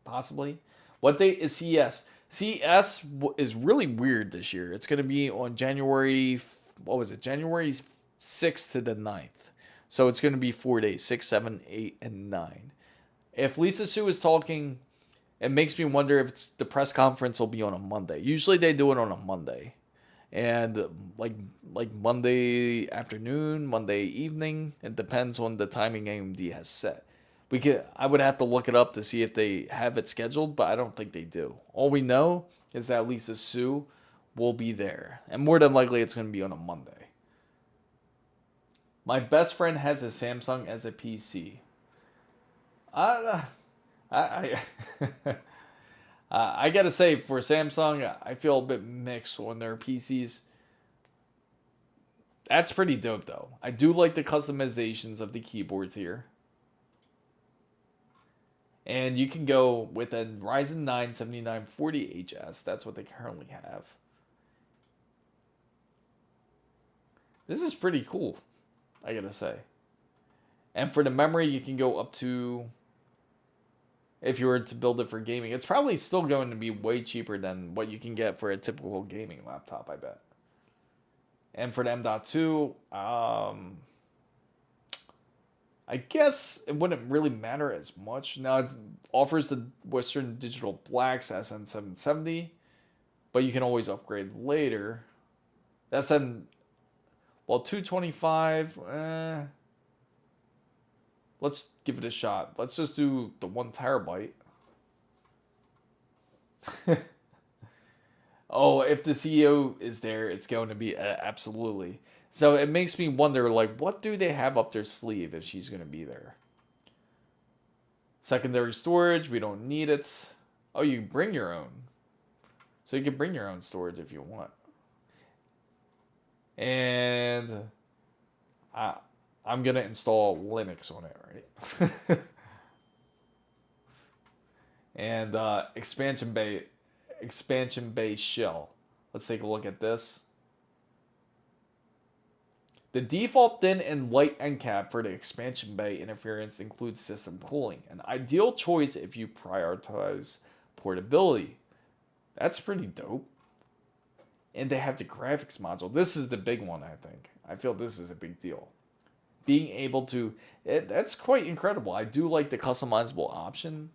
possibly. What date is CES? CES is really weird this year. It's going to be on January, what was it? January 6th to the 9th. So it's going to be 4 days, 6, 7, 8, and 9. If Lisa Su is talking, it makes me wonder if the press conference will be on a Monday. Usually they do it on a Monday. And like Monday afternoon, Monday evening, it depends on the timing AMD has set. I would have to look it up to see if they have it scheduled, but I don't think they do. All we know is that Lisa Su will be there. And more than likely it's going to be on a Monday. My best friend has a Samsung as a PC. I, I, I gotta say, for Samsung, I feel a bit mixed on their PCs. That's pretty dope, though. I do like the customizations of the keyboards here. And you can go with a Ryzen 9 7940HS. That's what they currently have. This is pretty cool, I gotta say. And for the memory, you can go up to, if you were to build it for gaming, it's probably still going to be way cheaper than what you can get for a typical gaming laptop, I bet. And for the M.2, I guess it wouldn't really matter as much. Now it offers the Western Digital Blacks SN770, but you can always upgrade later. That's an, well, 225. Let's give it a shot. Let's just do the 1 terabyte. Oh, if the CEO is there, it's going to be absolutely. So it makes me wonder, like, what do they have up their sleeve if she's going to be there? Secondary storage, we don't need it. Oh, you bring your own. So you can bring your own storage if you want. And I'm going to install Linux on it, right? And expansion bay shell. Let's take a look at this. The default thin and light end cap for the expansion bay interference includes system cooling, an ideal choice if you prioritize portability. That's pretty dope. And they have the graphics module. This is the big one, I think. I feel this is a big deal. Being able to, that's quite incredible. I do like the customizable option.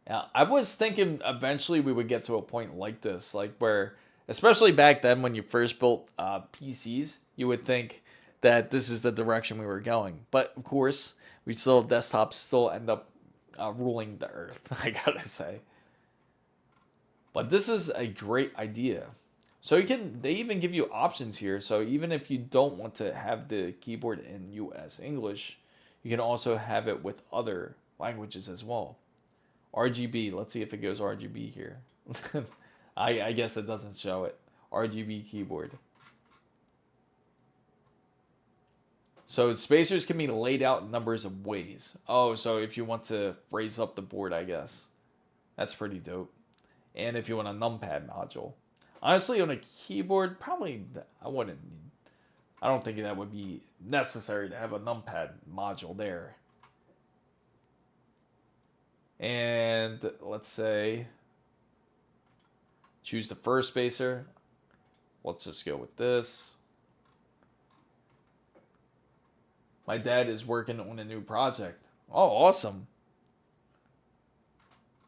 Now, I was thinking eventually we would get to a point like this, like where, especially back then when you first built PCs, you would think that this is the direction we were going. But of course, we still, desktops still end up ruling the earth, I gotta say. But this is a great idea. So you can, they even give you options here. So even if you don't want to have the keyboard in US English, you can also have it with other languages as well. RGB, let's see if it goes RGB here. I guess it doesn't show it. RGB keyboard. So spacers can be laid out in numbers of ways. Oh, so if you want to raise up the board, I guess. That's pretty dope. And if you want a numpad module. Honestly, on a keyboard, probably I don't think that would be necessary to have a numpad module there. And let's say choose the first spacer. Let's just go with this. My dad is working on a new project. Oh, awesome.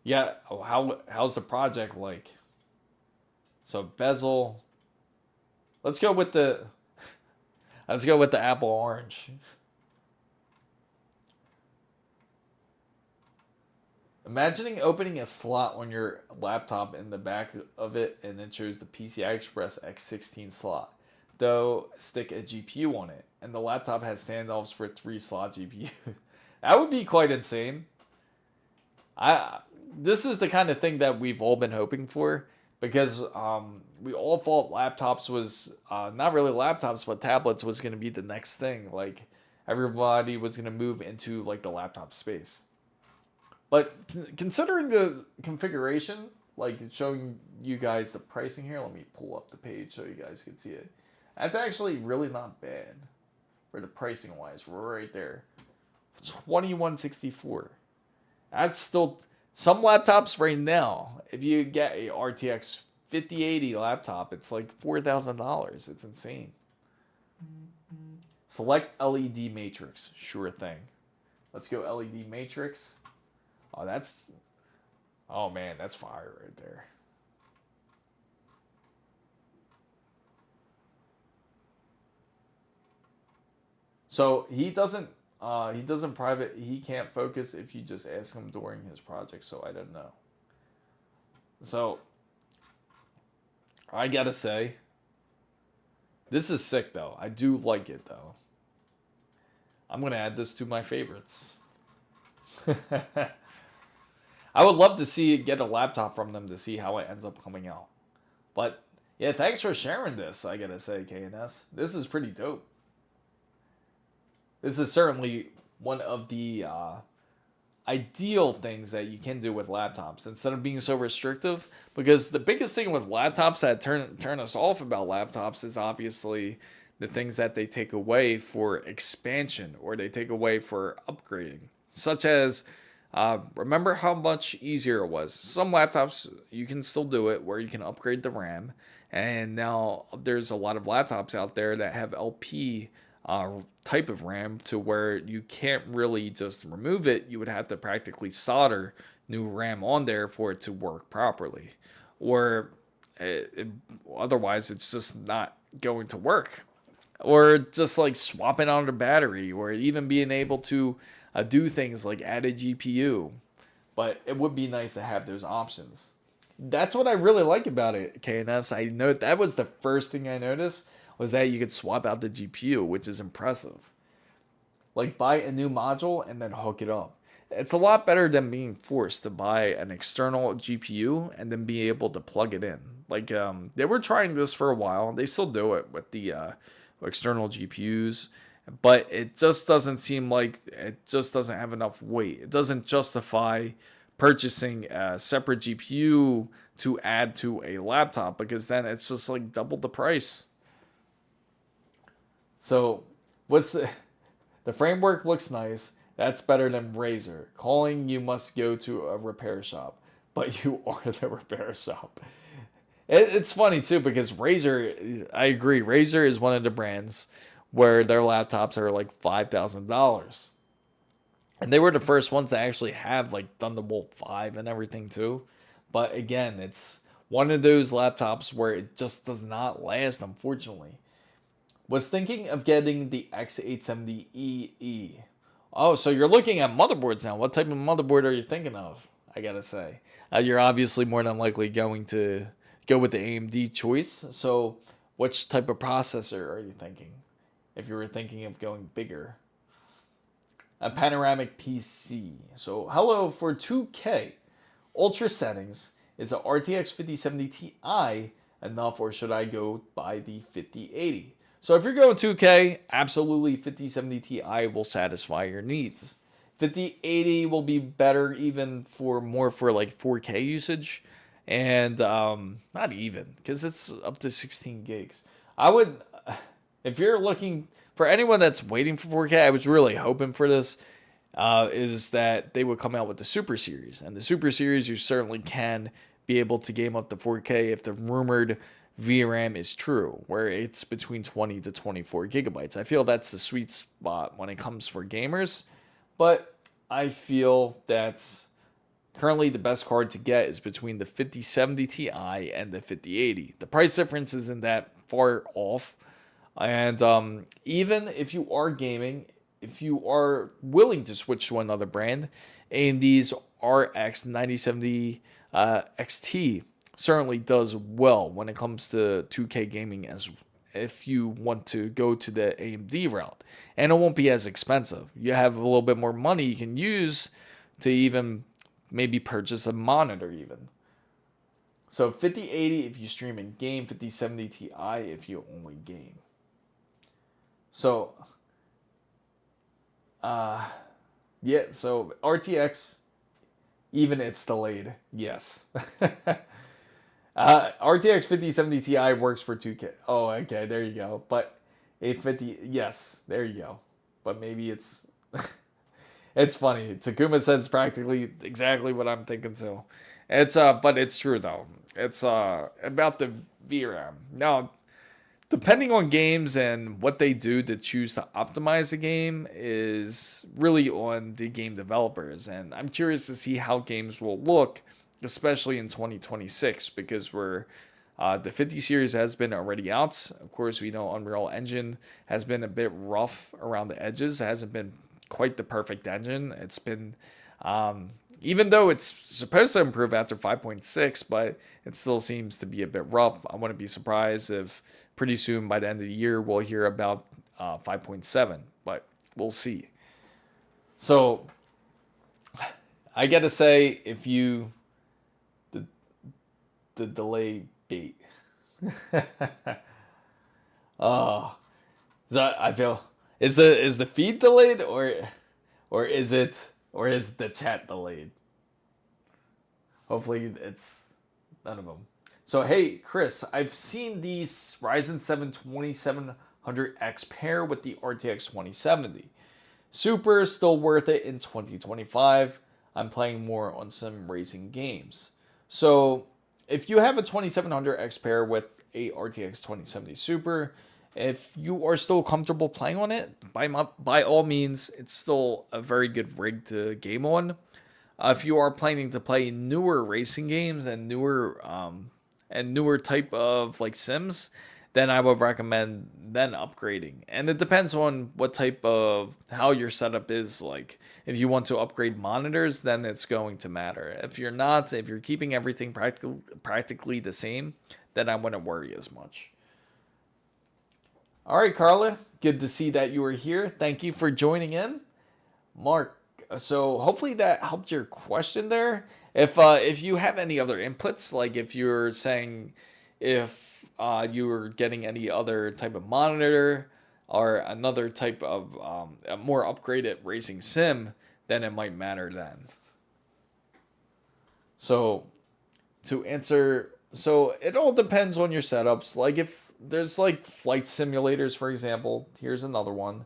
Yeah, how's the project like? So bezel. Let's go with the apple orange. Imagining opening a slot on your laptop in the back of it and then choose the PCI Express X16 slot. Though stick a GPU on it, and the laptop has standoffs for 3-slot GPU. That would be quite insane. This is the kind of thing that we've all been hoping for, because we all thought laptops was not really laptops, but tablets was going to be the next thing. Like everybody was going to move into like the laptop space. But considering the configuration, like showing you guys the pricing here, let me pull up the page so you guys can see it. That's actually really not bad for the pricing wise, right there. $2164. That's still some laptops right now. If you get a RTX 5080 laptop, it's like $4,000. It's insane. Select LED matrix. Sure thing. Let's go LED matrix. Oh man, that's fire right there. So he doesn't private, he can't focus if you just ask him during his project, so I don't know. So I gotta say, This is sick, though. I do like it, though. I'm going to add this to my favorites. I would love to get a laptop from them to see how it ends up coming out. But, yeah, thanks for sharing this, I got to say, KNS. This is pretty dope. This is certainly one of the ideal things that you can do with laptops instead of being so restrictive, because the biggest thing with laptops that turn us off about laptops is obviously the things that they take away for expansion or they take away for upgrading, such as remember how much easier it was. Some laptops you can still do it where you can upgrade the RAM, and now there's a lot of laptops out there that have LP type of RAM to where you can't really just remove it. You would have to practically solder new RAM on there for it to work properly, or otherwise it's just not going to work. Or just like swapping out a battery, or even being able to do things like add a GPU. But it would be nice to have those options. That's what I really like about it, KNS. I know that was the first thing I noticed, was that you could swap out the GPU, which is impressive. Like, buy a new module and then hook it up. It's a lot better than being forced to buy an external GPU and then be able to plug it in. Like, they were trying this for a while. They still do it with the external GPUs, but it just doesn't seem like it just doesn't have enough weight. It doesn't justify purchasing a separate GPU to add to a laptop, because then it's just like double the price. So, the framework looks nice. That's better than Razer. Calling you must go to a repair shop, but you are the repair shop. It's funny too, because Razer, I agree, Razer is one of the brands where their laptops are like $5,000. And they were the first ones to actually have like Thunderbolt 5 and everything too. But again, it's one of those laptops where it just does not last, unfortunately. Was thinking of getting the X870EE. Oh, so you're looking at motherboards now. What type of motherboard are you thinking of? I gotta say. You're obviously more than likely going to go with the AMD choice. So which type of processor are you thinking? If you were thinking of going bigger. A panoramic PC. So hello, for 2K. Ultra settings. Is a RTX 5070 Ti enough, or should I go by the 5080? So if you're going 2K, absolutely 5070 Ti will satisfy your needs. 5080 will be better even for like 4K usage. And not even, because it's up to 16 gigs. I would, if you're looking, for anyone that's waiting for 4K, I was really hoping for this, is that they would come out with the Super Series. And the Super Series, you certainly can be able to game up to 4K if the rumored VRAM is true, where it's between 20 to 24 gigabytes. I feel that's the sweet spot when it comes for gamers, but I feel that's currently the best card to get is between the 5070 Ti and the 5080. The price difference isn't that far off, and even if you are gaming, if you are willing to switch to another brand, AMD's RX 9070 XT certainly does well when it comes to 2K gaming, as if you want to go to the AMD route. And it won't be as expensive. You have a little bit more money you can use to even maybe purchase a monitor even. So 5080 if you stream and game, 5070 Ti if you only game. So, yeah, so RTX, even it's delayed, yes. RTX 5070 Ti works for 2K. Oh, okay, there you go. But 850, yes, there you go. But maybe it's, it's funny. Takuma says practically exactly what I'm thinking too. It's but it's true though. It's about the VRAM. Now, depending on games and what they do to choose to optimize the game is really on the game developers, and I'm curious to see how games will look, especially in 2026, because the 50 series has been already out. Of course, we know Unreal Engine has been a bit rough around the edges. It hasn't been quite the perfect engine. It's been, even though it's supposed to improve after 5.6, but it still seems to be a bit rough. I wouldn't be surprised if pretty soon by the end of the year, we'll hear about 5.7, but we'll see. So I got to say, if you, the delay bait. Oh, I feel, is the feed delayed or is the chat delayed? Hopefully it's none of them. So hey, Chris, I've seen these Ryzen 7 2700X pair with the RTX 2070. Super still worth it in 2025. I'm playing more on some racing games. So if you have a 2700X pair with a RTX 2070 Super, if you are still comfortable playing on it, by all means, it's still a very good rig to game on. If you are planning to play newer racing games and newer type of like sims, then I would recommend then upgrading. And it depends on what type of, how your setup is. Like if you want to upgrade monitors, then it's going to matter. If you're not, if you're keeping everything practically the same, then I wouldn't worry as much. All right, Carla, good to see that you are here. Thank you for joining in. Mark, so hopefully that helped your question there. If you have any other inputs, like if you're saying if you were getting any other type of monitor or another type of a more upgraded racing sim, then it might matter then. So to answer, so it all depends on your setups. Like if there's like flight simulators, for example, here's another one.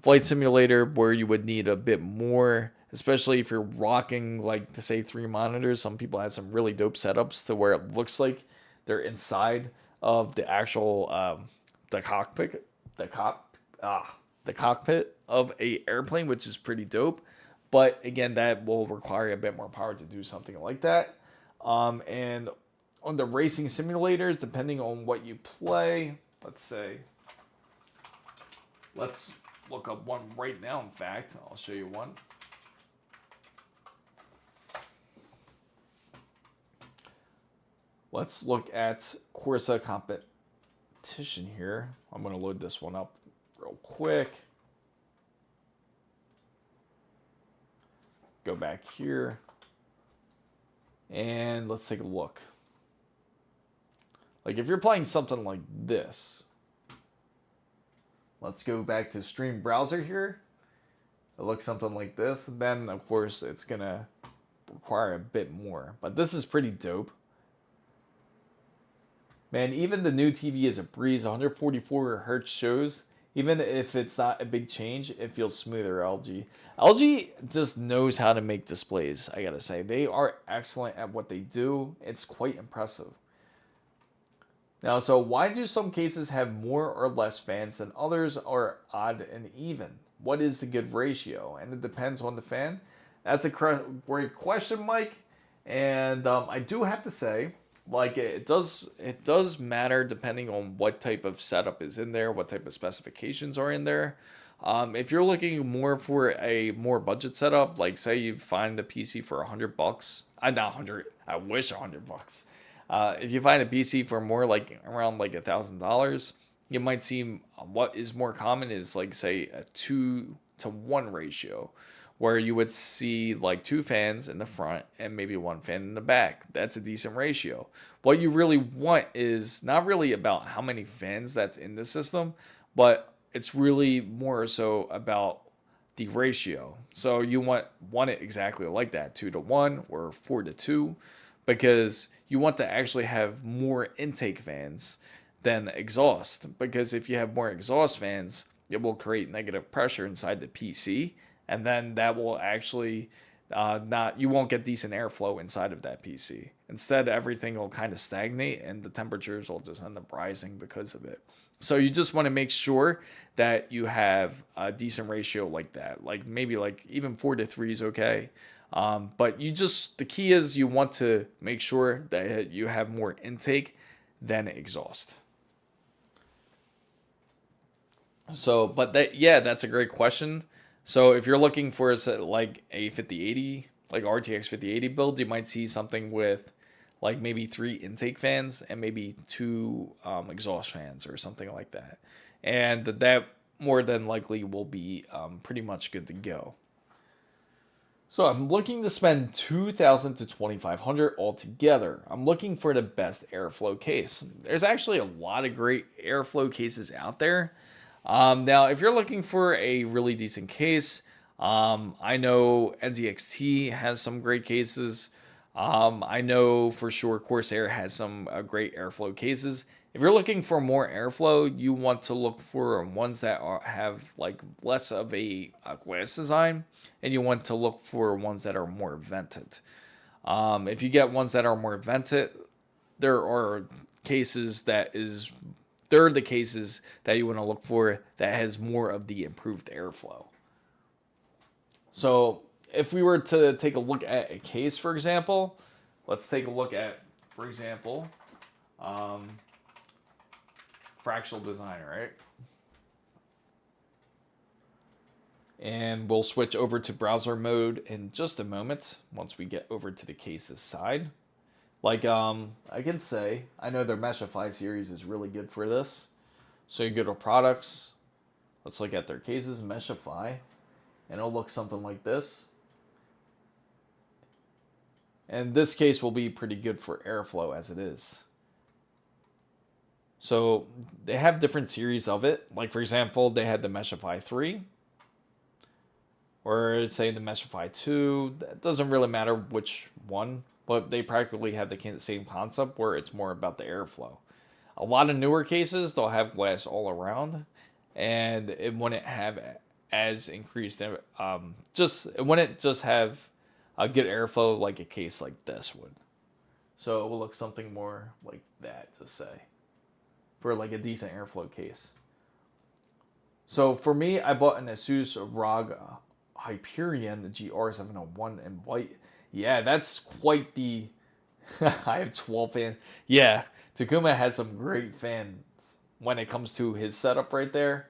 Flight simulator where you would need a bit more, especially if you're rocking like to say 3 monitors. Some people have some really dope setups to where it looks like they're inside of the actual the cockpit of a airplane, which is pretty dope. But again, that will require a bit more power to do something like that. And on the racing simulators, depending on what you play, let's look up one right now. In fact, I'll show you one. Let's look at Corsair competition here. I'm going to load this one up real quick. Go back here. And let's take a look. Like if you're playing something like this, let's go back to stream browser here. It looks something like this. And then of course it's gonna require a bit more, but this is pretty dope. Man, even the new TV is a breeze. 144 hertz shows. Even if it's not a big change, it feels smoother. LG just knows how to make displays, I gotta say. They are excellent at what they do. It's quite impressive. Now, so why do some cases have more or less fans than others, or odd and even? What is the good ratio? And it depends on the fan. That's a great question, Mike. And I do have to say, like it does matter depending on what type of setup is in there, what type of specifications are in there. If you're looking more for a more budget setup, like say you find a PC for $100, not 100, I wish $100. If you find a PC for more like around like $1,000, you might see what is more common is like say a 2-to-1 ratio, where you would see like 2 fans in the front and maybe 1 fan in the back. That's a decent ratio. What you really want is not really about how many fans that's in the system, but it's really more so about the ratio. So you want it exactly like that, 2-to-1 or 4-to-2, because you want to actually have more intake fans than exhaust. Because if you have more exhaust fans, it will create negative pressure inside the PC, and then that will actually you won't get decent airflow inside of that PC. Instead, everything will kind of stagnate and the temperatures will just end up rising because of it. So you just want to make sure that you have a decent ratio like that. Like maybe like even 4-to-3 is okay. But the key is you want to make sure that you have more intake than exhaust. So, but that's a great question. So if you're looking for like a 5080, like RTX 5080 build, you might see something with like maybe 3 intake fans and maybe 2 exhaust fans or something like that. And that more than likely will be pretty much good to go. So I'm looking to spend $2,000 to $2,500 altogether. I'm looking for the best airflow case. There's actually a lot of great airflow cases out there. Now, if you're looking for a really decent case, I know NZXT has some great cases. I know for sure Corsair has some great airflow cases. If you're looking for more airflow, you want to look for ones that have like less of a glass design, and you want to look for ones that are more vented. If you get ones that are more vented, there are cases they're the cases that you want to look for that has more of the improved airflow. So if we were to take a look at a case, for example, let's take a look at, for example, Fractal Designer, right? And we'll switch over to browser mode in just a moment once we get over to the cases side. Like, I can say, I know their Meshify series is really good for this. So you go to products, let's look at their cases, Meshify, and it'll look something like this. And this case will be pretty good for airflow as it is. So they have different series of it. Like, for example, they had the Meshify 3. Or say the Meshify 2. That doesn't really matter which one. But they practically have the same concept where it's more about the airflow. A lot of newer cases, they'll have glass all around. And it wouldn't have as increased, it wouldn't just have a good airflow like a case like this would. So it will look something more like that, to say, for like a decent airflow case. So for me, I bought an ASUS ROG Hyperion GR701 in white. Yeah, that's quite the... I have 12 fans. Yeah, Takuma has some great fans when it comes to his setup right there.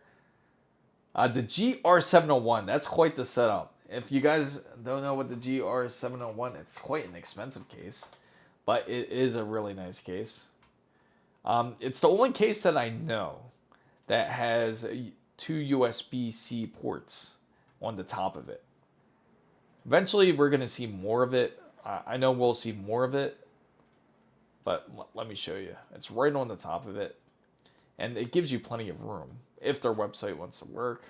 The GR701, that's quite the setup. If you guys don't know what the GR701, it's quite an expensive case, but it is a really nice case. It's the only case that I know that has 2 USB-C ports on the top of it. Eventually, we're going to see more of it. I know we'll see more of it, but let me show you. It's right on the top of it, and it gives you plenty of room if their website wants to work.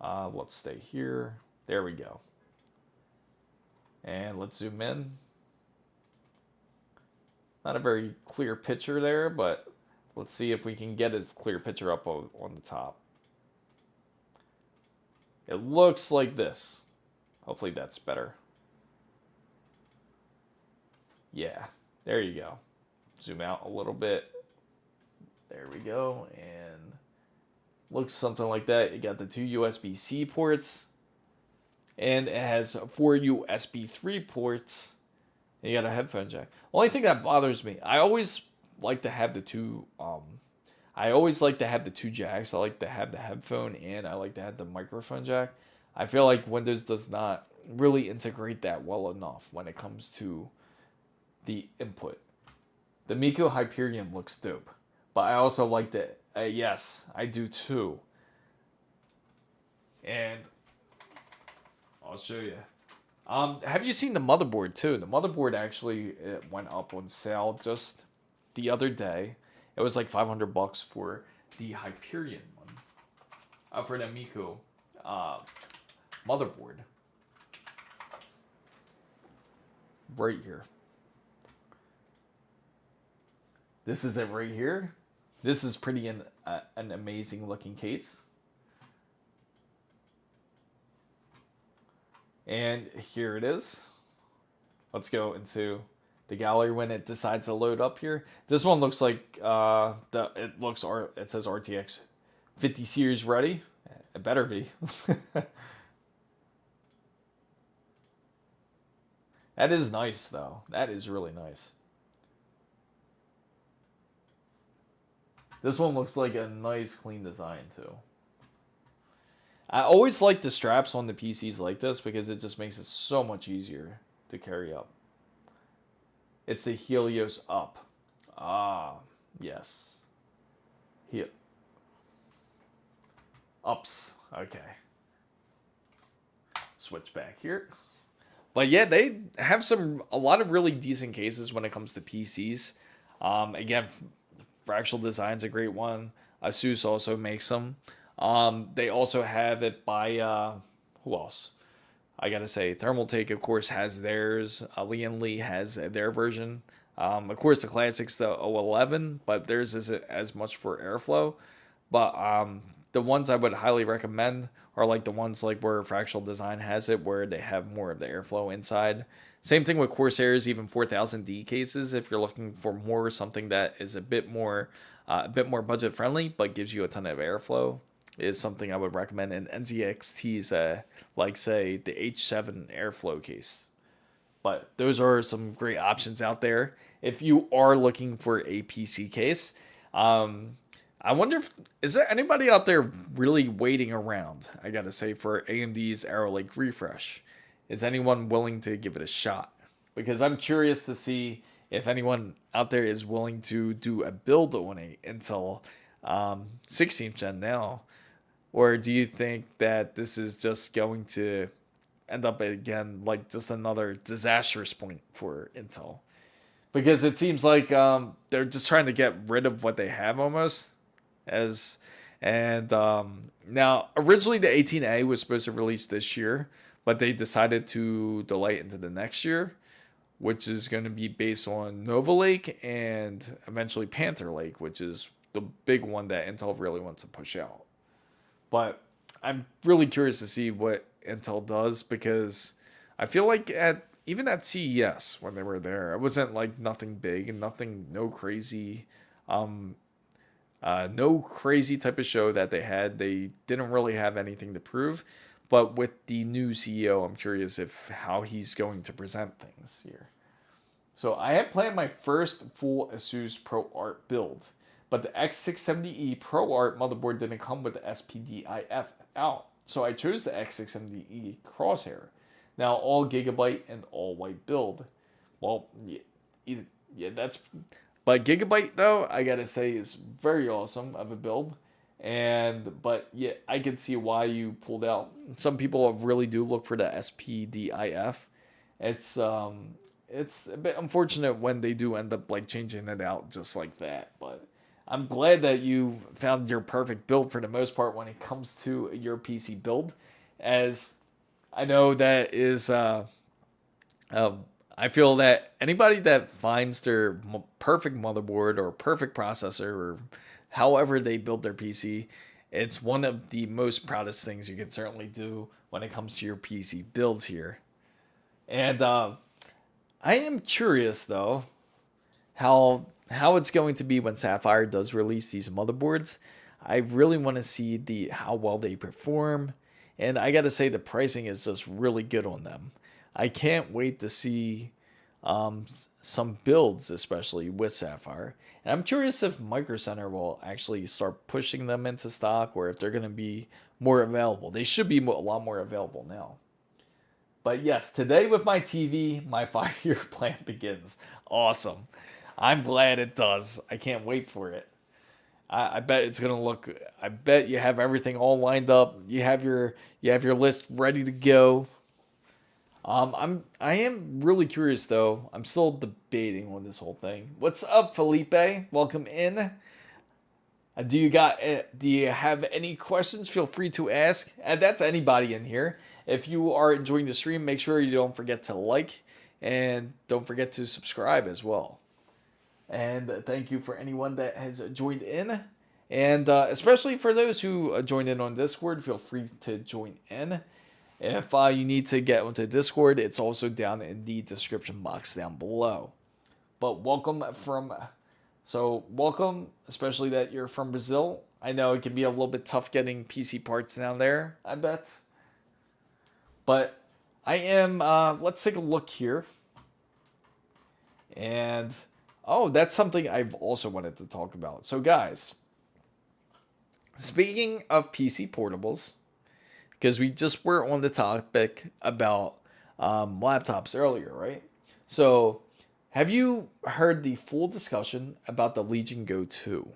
Let's stay here. There we go. And let's zoom in. Not a very clear picture there, but let's see if we can get a clear picture up on the top. It looks like this. Hopefully that's better. Yeah, there you go. Zoom out a little bit. There we go. And looks something like that. You got the 2 USB-C ports. And it has 4 USB 3 ports. And you got a headphone jack. Only thing that bothers me, I always like to have the two jacks. I like to have the headphone and I like to have the microphone jack. I feel like Windows does not really integrate that well enough when it comes to the input. The Miko Hyperion looks dope, but I also like the yes, I do too. And I'll show you. Have you seen the motherboard too? The motherboard actually went up on sale just the other day. It was like $500 for the Hyperion one, for the Miko motherboard. Right here. This is it right here. This is pretty an amazing looking case. And here it is. Let's go into the gallery when it decides to load up here. This one looks like it says RTX 50 series ready. It better be. That is nice though. That is really nice. This one looks like a nice clean design too. I always like the straps on the PCs like this because it just makes it so much easier to carry up. It's the Helios Up. Ah, yes. He Ups. Okay. Switch back here. But yeah, they have a lot of really decent cases when it comes to PCs. Again, Fractal Design's a great one. ASUS also makes them. They also have it by who else? I gotta say, Thermaltake, of course, has theirs. Lee has their version. Of course, the classics, the O11, but theirs isn't as much for airflow. But the ones I would highly recommend are like the ones like where Fractal Design has it, where they have more of the airflow inside. Same thing with Corsair's, even 4000D cases. If you're looking for more something that is a bit more budget friendly, but gives you a ton of airflow, is something I would recommend. And NZXT's, like say the H7 airflow case. But those are some great options out there if you are looking for a PC case. I wonder if is there anybody out there really waiting around, I gotta say, for AMD's Arrow Lake refresh. Is anyone willing to give it a shot? Because I'm curious to see if anyone out there is willing to do a build on a Intel 16th gen now. Or do you think that this is just going to end up again like just another disastrous point for Intel? Because it seems like they're just trying to get rid of what they have almost. Now originally the 18A was supposed to release this year, but they decided to delay it into the next year, which is going to be based on Nova Lake and eventually Panther Lake, which is the big one that Intel really wants to push out. But I'm really curious to see what Intel does, because I feel like even at CES when they were there, it wasn't like nothing big and no crazy type of show that they had. They didn't really have anything to prove. But with the new CEO, I'm curious how he's going to present things here. So I had planned my first full ASUS ProArt build, but the X670E ProArt motherboard didn't come with the SPDIF out. So I chose the X670E Crosshair. Now all Gigabyte and all white build. Well, but Gigabyte though, I gotta say, is very awesome of a build. But yeah, I can see why you pulled out. Some people really do look for the SPDIF. It's a bit unfortunate when they do end up like changing it out just like that. But I'm glad that you found your perfect build for the most part when it comes to your PC build, as I know that is. I feel that anybody that finds their perfect motherboard or perfect processor or however they build their PC, it's one of the most proudest things you can certainly do when it comes to your PC builds here. And I am curious though how it's going to be when Sapphire does release these motherboards. I really want to see how well they perform, and I got to say the pricing is just really good on them. I can't wait to see some builds, especially with Sapphire. And I'm curious if Micro Center will actually start pushing them into stock, or if they're going to be more available. They should be a lot more available now. But yes, today with my TV, my 5-year plan begins. Awesome. I'm glad it does. I can't wait for it. I bet it's gonna look. I bet you have everything all lined up. You have your list ready to go. I am really curious though. I'm still debating on this whole thing. What's up, Felipe? Welcome in. Do you have any questions? Feel free to ask. And that's anybody in here. If you are enjoying the stream, make sure you don't forget to like and don't forget to subscribe as well. And thank you for anyone that has joined in. And especially for those who joined in on Discord, feel free to join in. If you need to get onto Discord, it's also down in the description box down below. But welcome, especially that you're from Brazil. I know it can be a little bit tough getting PC parts down there, I bet. But I am, let's take a look here. And, oh, that's something I've also wanted to talk about. So guys, speaking of PC portables, because we just were on the topic about laptops earlier, right? So Have you heard the full discussion about the Legion Go 2?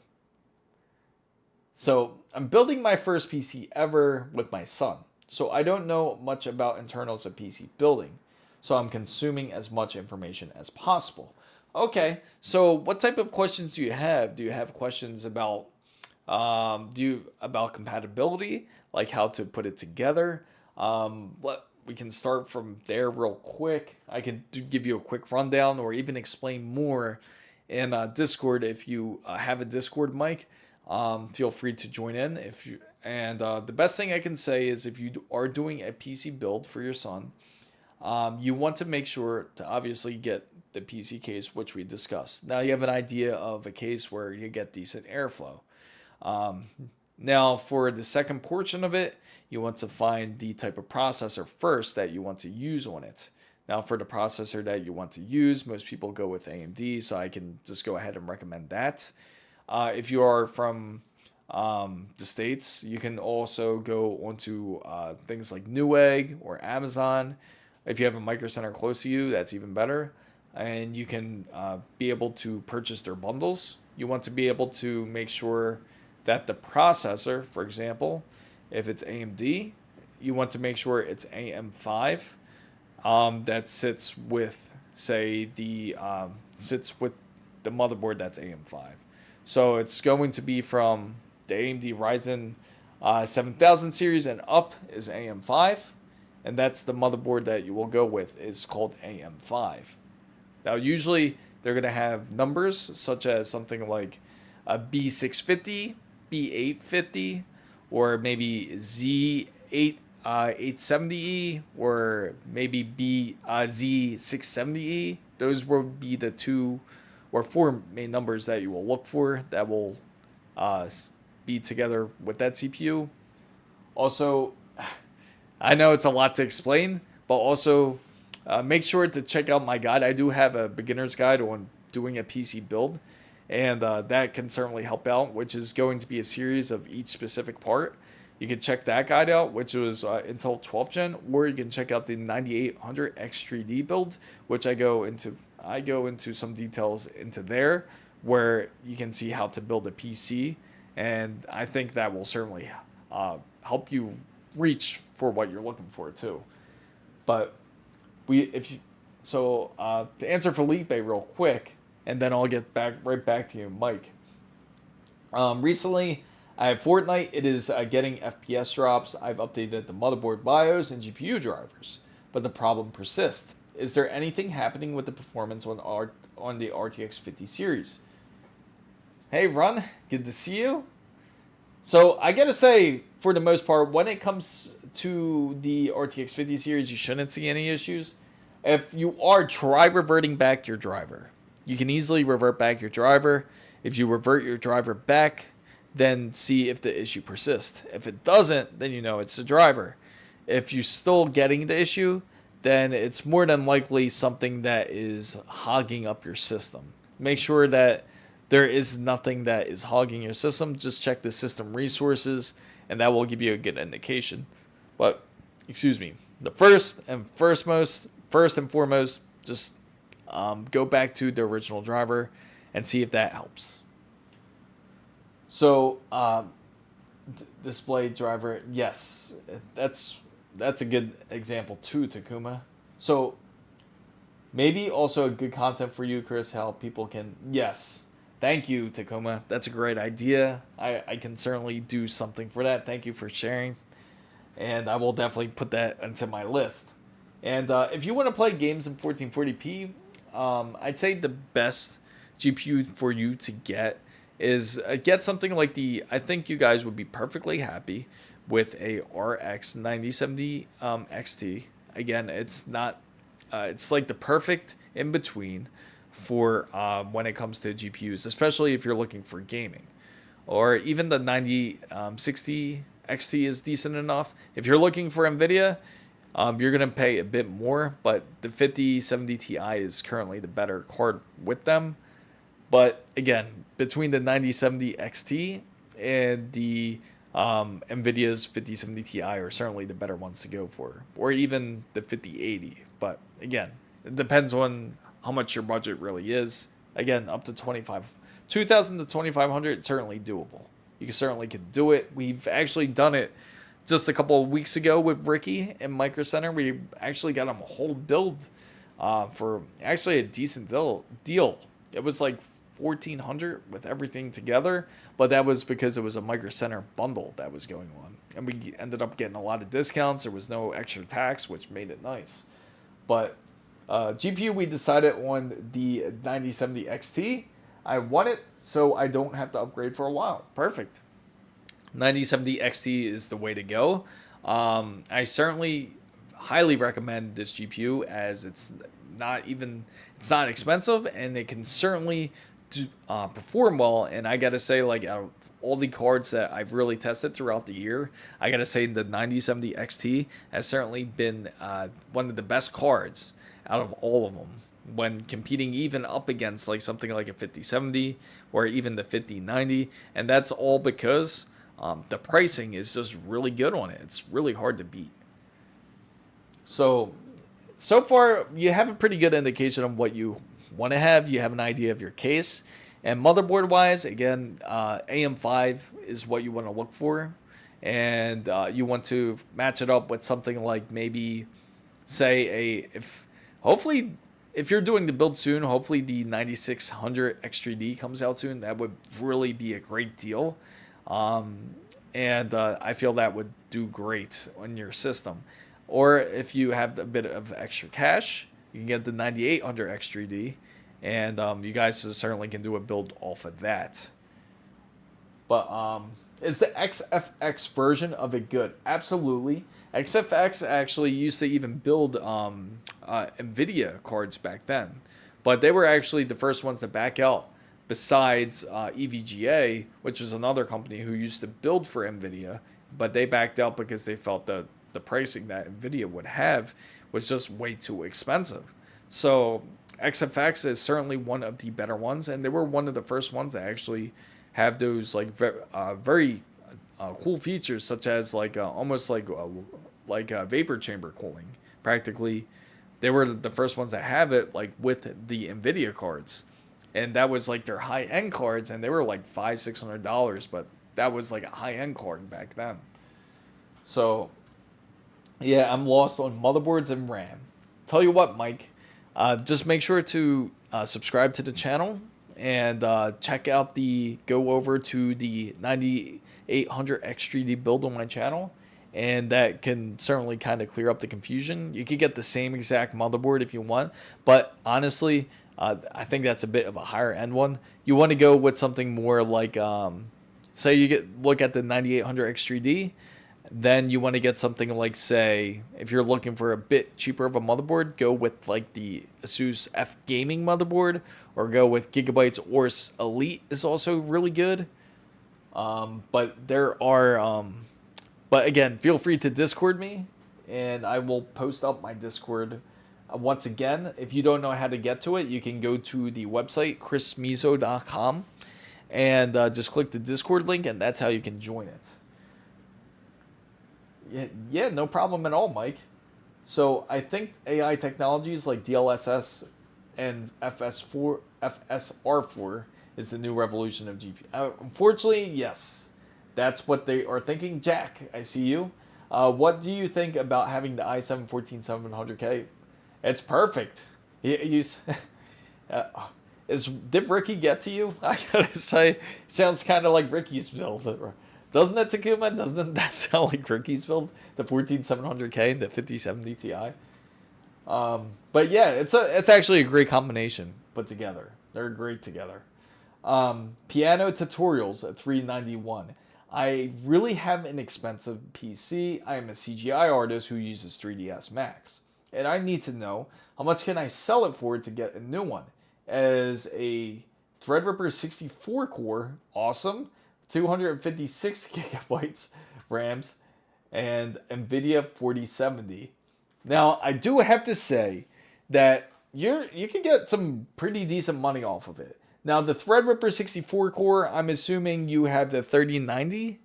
So I'm building my first PC ever with my son. So I don't know much about internals of PC building. So I'm consuming as much information as possible. Okay, so what type of questions do you have? Do you have questions about about compatibility, like how to put it together? We can start from there real quick. I can give you a quick rundown, or even explain more in Discord. If you have a Discord mic, feel free to join in. If you and the best thing I can say is, if you are doing a PC build for your son, you want to make sure to obviously get the PC case, which we discussed. Now you have an idea of a case where you get decent airflow. Now for the second portion of it, you want to find the type of processor first that you want to use on it. Now for the processor that you want to use, most people go with AMD, so I can just go ahead and recommend that. If you are from the States, you can also go onto things like Newegg or Amazon. If you have a Micro Center close to you, that's even better. And you can be able to purchase their bundles. You want to be able to make sure that the processor, for example, if it's AMD, you want to make sure it's AM5 that sits with, say, sits with the motherboard that's AM5. So it's going to be from the AMD Ryzen 7000 series and up is AM5, and that's the motherboard that you will go with, is called AM5. Now usually they're going to have numbers such as something like a B650, B850, or maybe Z870E, or maybe Z670E. Those will be the 2 or 4 main numbers that you will look for that will be together with that CPU. Also, I know it's a lot to explain, but also make sure to check out my guide. I do have a beginner's guide on doing a PC build, and that can certainly help out, which is going to be a series of each specific part. You can check that guide out, which was Intel 12th Gen, or you can check out the 9800 X3D build, which I go into some details into there, where you can see how to build a PC, and I think that will certainly help you reach for what you're looking for too. But to answer Felipe real quick, and then I'll get right back to you, Mike. Recently, I have Fortnite. It is getting FPS drops. I've updated the motherboard BIOS and GPU drivers, but the problem persists. Is there anything happening with the performance on the RTX 50 series? Hey, Run, good to see you. So I gotta say, for the most part, when it comes to the RTX 50 series, you shouldn't see any issues. If you are, try reverting back your driver. You can easily revert back your driver. If you revert your driver back, then see if the issue persists. If it doesn't, then you know it's the driver. If you're still getting the issue, then it's more than likely something that is hogging up your system. Make sure that there is nothing that is hogging your system. Just check the system resources, and that will give you a good indication. But, excuse me, the first and foremost, just go back to the original driver and see if that helps. So, display driver, yes, that's a good example too, Takuma. So, maybe also a good content for you, Chris, how people can, yes, thank you, Takuma. That's a great idea. I can certainly do something for that. Thank you for sharing. And I will definitely put that into my list. And if you want to play games in 1440p, I'd say the best GPU for you to get is get something like I think you guys would be perfectly happy with a RX 9070 XT. Again, it's not, it's like the perfect in between for when it comes to GPUs, especially if you're looking for gaming. Or even the 9060 XT is decent enough. If you're looking for NVIDIA, you're going to pay a bit more, but the 5070 Ti is currently the better card with them. But again, between the 9070 XT and the NVIDIA's 5070 Ti are certainly the better ones to go for, or even the 5080. But again, it depends on how much your budget really is. Again, up to 2,000 to 2,500, certainly doable. You certainly can do it. We've actually done it just a couple of weeks ago with Ricky in Micro Center. We actually got him a whole build for actually a decent deal. It was like 1,400 with everything together, but that was because it was a Micro Center bundle that was going on, and we ended up getting a lot of discounts. There was no extra tax, which made it nice. But GPU, we decided on the 9070 XT. I want it so I don't have to upgrade for a while. Perfect. 9070 XT is the way to go. I certainly highly recommend this GPU, as it's not expensive, and it can certainly perform well. And I gotta say, like, out of all the cards that I've really tested throughout the year, I gotta say the 9070 XT has certainly been one of the best cards out of all of them, when competing even up against like something like a 5070 or even the 5090. And that's all because the pricing is just really good on it. It's really hard to beat. So far you have a pretty good indication of what you want to have. You have an idea of your case. And motherboard wise, again, AM5 is what you want to look for. And you want to match it up with something like maybe, say, if you're doing the build soon, hopefully the 9600 X3D comes out soon. That would really be a great deal. And I feel that would do great on your system. Or if you have a bit of extra cash, you can get the 9800 X3D. And you guys certainly can do a build off of that. But is the XFX version of it good? Absolutely. XFX actually used to even build NVIDIA cards back then. But they were actually the first ones to back out, besides EVGA, which was another company who used to build for NVIDIA. But they backed out because they felt that the pricing that NVIDIA would have was just way too expensive. So XFX is certainly one of the better ones. And they were one of the first ones that actually have those like very cool features, such as like almost like vapor chamber cooling. Practically, they were the first ones that have it, like with the NVIDIA cards, and that was like their high end cards, and they were like $500-600, but that was like a high end card back then. So yeah, I'm lost on motherboards and RAM. Tell you what, Mike, just make sure to subscribe to the channel. And go over to the 9800 X3D build on my channel, and that can certainly kind of clear up the confusion. You could get the same exact motherboard if you want, but honestly, I think that's a bit of a higher end one. You want to go with something more like, say you look at the 9800 X3D, then you want to get something like, say, if you're looking for a bit cheaper of a motherboard, go with like the ASUS F Gaming motherboard, or go with Gigabyte's AORUS Elite is also really good. But again, feel free to Discord me, and I will post up my Discord. Once again, if you don't know how to get to it, you can go to the website chrismizo.com and just click the Discord link, and that's how you can join it. Yeah, no problem at all, Mike. So I think AI technologies like DLSS and FSR4 is the new revolution of GPU. Unfortunately, yes, that's what they are thinking. Jack, I see you. What do you think about having the i7 14700K? It's perfect. Did Ricky get to you? I gotta say, sounds kind of like Ricky's build. Doesn't it, Takuma? Doesn't that sound like Ricky's build? The 14700K and the 5070 Ti? But yeah, it's actually a great combination put together. They're great together. Piano tutorials at $391. I really have an expensive PC. I am a CGI artist who uses 3ds Max, and I need to know how much can I sell it for to get a new one. As a Threadripper 64 core, awesome. 256 gigabytes RAMs, and NVIDIA 4070. Now, I do have to say that you can get some pretty decent money off of it. Now, the Threadripper 64 core, I'm assuming you have the 3090.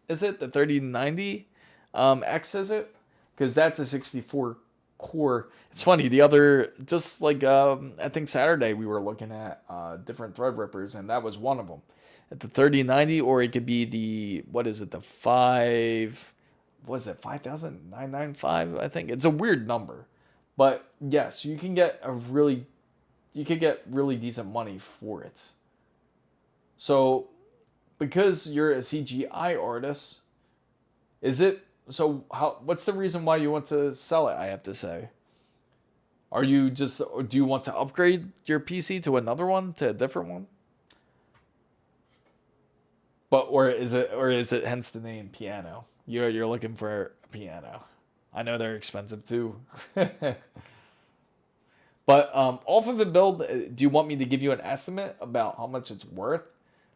Is it the 3090 X? Is it? Because that's a 64 core. It's funny, just like, I think Saturday we were looking at different Threadrippers, and that was one of them. At the 3090, or it could be the, what is it, the 5,995, I think. It's a weird number. But yes, you can get really decent money for it. So, because you're a CGI artist, what's the reason why you want to sell it, I have to say? Do you want to upgrade your PC to another one, to a different one? Or is it hence the name piano? You're looking for a piano. I know they're expensive too. But off of a build, do you want me to give you an estimate about how much it's worth?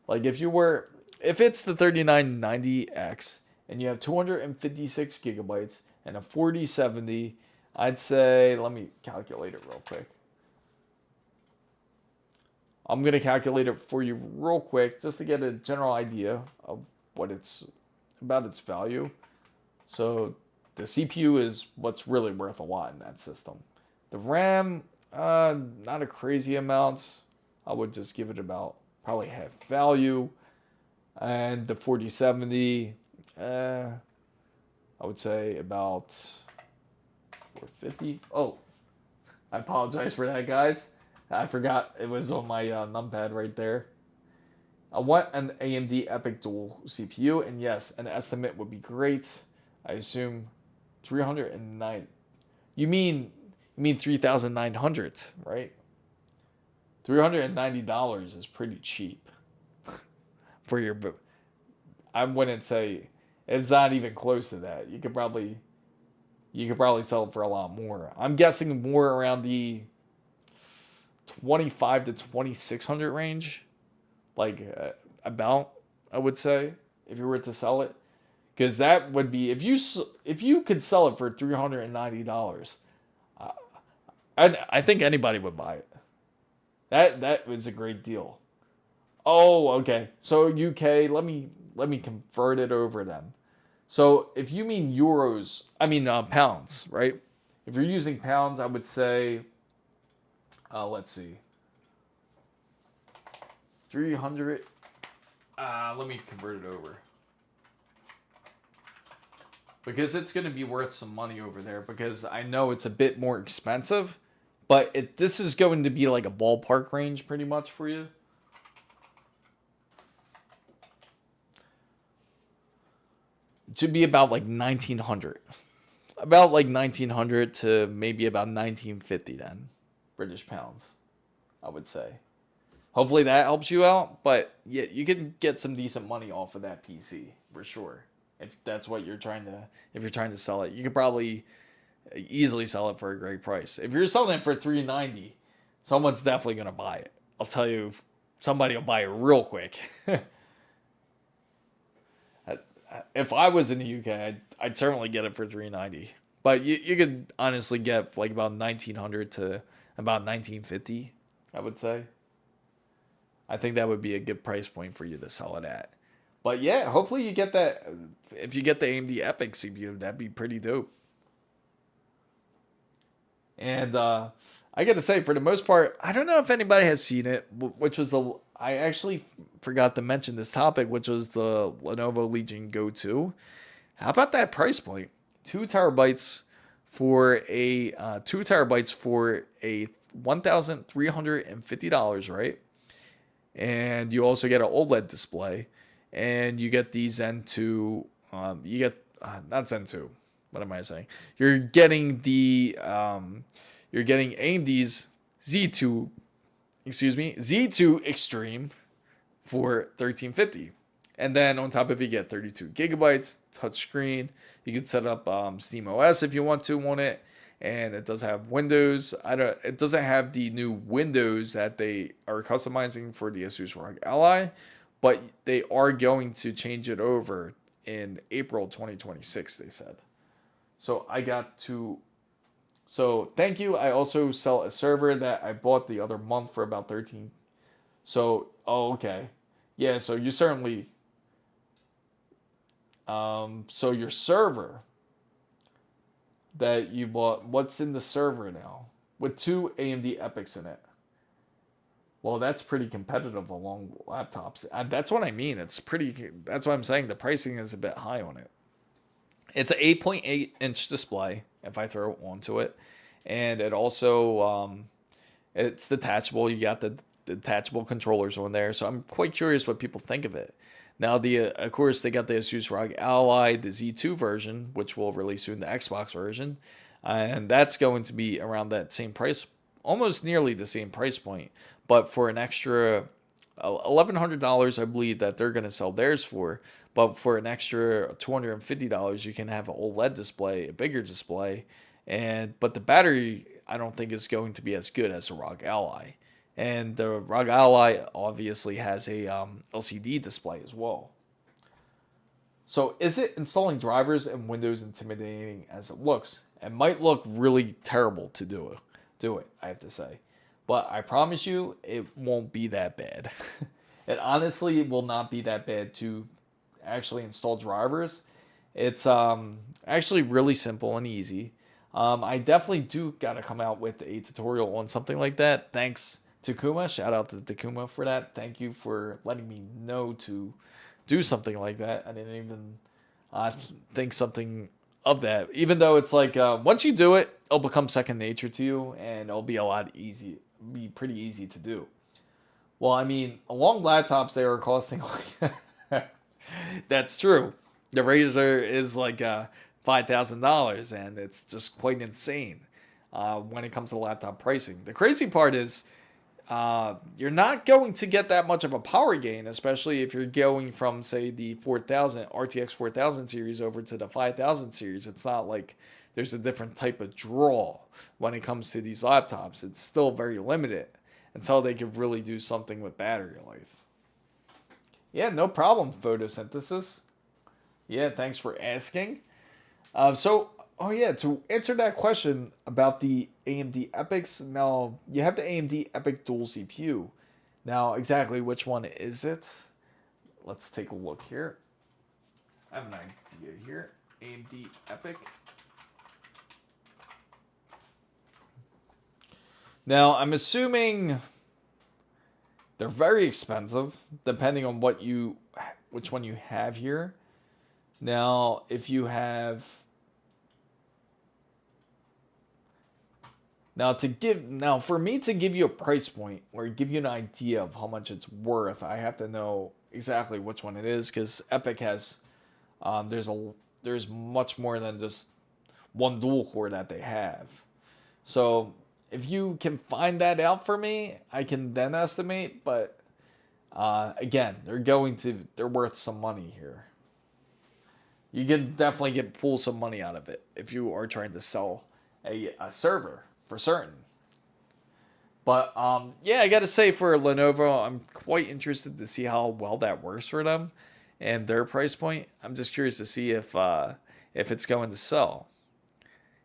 Like if it's the 3990X and you have 256 gigabytes and a 4070, I'd say, let me calculate it real quick. I'm going to calculate it for you real quick just to get a general idea of what it's about, its value. So the CPU is what's really worth a lot in that system. The RAM, not a crazy amount. I would just give it about probably half value. And the 4070, I would say about 450. Oh, I apologize for that, guys. I forgot it was on my numpad right there. I want an AMD EPYC dual CPU, and yes, an estimate would be great. I assume 309. You mean 3,900, right? $390 is pretty cheap for your. I wouldn't say it's not even close to that. You could probably sell it for a lot more. I'm guessing more around the 25 to 2600 range, like about, I would say, if you were to sell it, because that would be, if you could sell it for $390, I think anybody would buy it. That was a great deal. Oh, okay. So UK, let me convert it over then. So if you mean euros, pounds, right? If you're using pounds, I would say, let's see, 300. Let me convert it over, because it's going to be worth some money over there, because I know it's a bit more expensive, but this is going to be like a ballpark range pretty much for you. It should be about like 1900. About like 1900 to maybe about 1950 then. British pounds, I would say. Hopefully that helps you out, but yeah, you can get some decent money off of that PC for sure. If that's what you're trying to sell it, you could probably easily sell it for a great price. If you're selling it for $390, someone's definitely gonna buy it. I'll tell you, somebody will buy it real quick. If I was in the UK, I'd certainly get it for $390. But you could honestly get like about 1900 to about 1950, I would say. I think that would be a good price point for you to sell it at. But yeah, hopefully you get that. If you get the AMD EPYC CPU, that'd be pretty dope. And I got to say, for the most part, I don't know if anybody has seen it, which was I actually forgot to mention this topic, which was the Lenovo Legion Go 2. How about that price point? 2 terabytes for a $1,350, right? And you also get an OLED display, and you get the Zen 2. You get not Zen 2. What am I saying? You're getting AMD's Z2 Extreme for $1,350. And then on top of it, you get 32 gigabytes, touchscreen. You can set up Steam OS if you want to on it. And it does have Windows. It doesn't have the new Windows that they are customizing for the ASUS ROG Ally, but they are going to change it over in April 2026, they said. So thank you. I also sell a server that I bought the other month for about 13. So, okay. Yeah, so you certainly, so your server, that you bought. What's in the server now? With 2 AMD Epics in it. Well, that's pretty competitive along laptops. That's what I mean. It's pretty. That's what I'm saying. The pricing is a bit high on it. It's an 8.8-inch display. If I throw it onto it, and it also it's detachable. You got the detachable controllers on there. So I'm quite curious what people think of it. Now, of course, they got the ASUS ROG Ally, the Z2 version, which will release soon, the Xbox version, and that's going to be around that same price, almost nearly the same price point. But for an extra $1,100, I believe that they're going to sell theirs for. But for an extra $250, you can have an OLED display, a bigger display, but the battery I don't think is going to be as good as the ROG Ally. And the ROG Ally obviously has a LCD display as well. So is it installing drivers and Windows intimidating as it looks? It might look really terrible to do it, I have to say. But I promise you, it won't be that bad. It honestly will not be that bad to actually install drivers. It's actually really simple and easy. I definitely do got to come out with a tutorial on something like that. Thanks Takuma. Shout out to Takuma for that. Thank you for letting me know to do something like that. I didn't even think something of that. Even though it's like once you do it, it'll become second nature to you, and it'll be be pretty easy to do. Well, I mean, along laptops, they are costing like that's true. The Razer is like $5,000, and it's just quite insane when it comes to laptop pricing. The crazy part is you're not going to get that much of a power gain, especially if you're going from, say, the 4000 RTX 4000 series over to the 5000 series. It's not like there's a different type of draw when it comes to these laptops. It's still very limited until they can really do something with battery life. Yeah, no problem, photosynthesis. Yeah, thanks for asking. Oh yeah, to answer that question about the AMD Epics, now you have the AMD Epic Dual CPU. Now, exactly which one is it? Let's take a look here. I have an idea here. AMD Epic. Now, I'm assuming they're very expensive, depending on which one you have here. Now, if you have Now, for me to give you a price point or give you an idea of how much it's worth, I have to know exactly which one it is, because Epic has there's much more than just one dual core that they have. So if you can find that out for me, I can then estimate. But again, they're worth some money here. You can definitely pull some money out of it if you are trying to sell a server. For certain. But yeah, I gotta say, for Lenovo, I'm quite interested to see how well that works for them and their price point. I'm just curious to see if it's going to sell.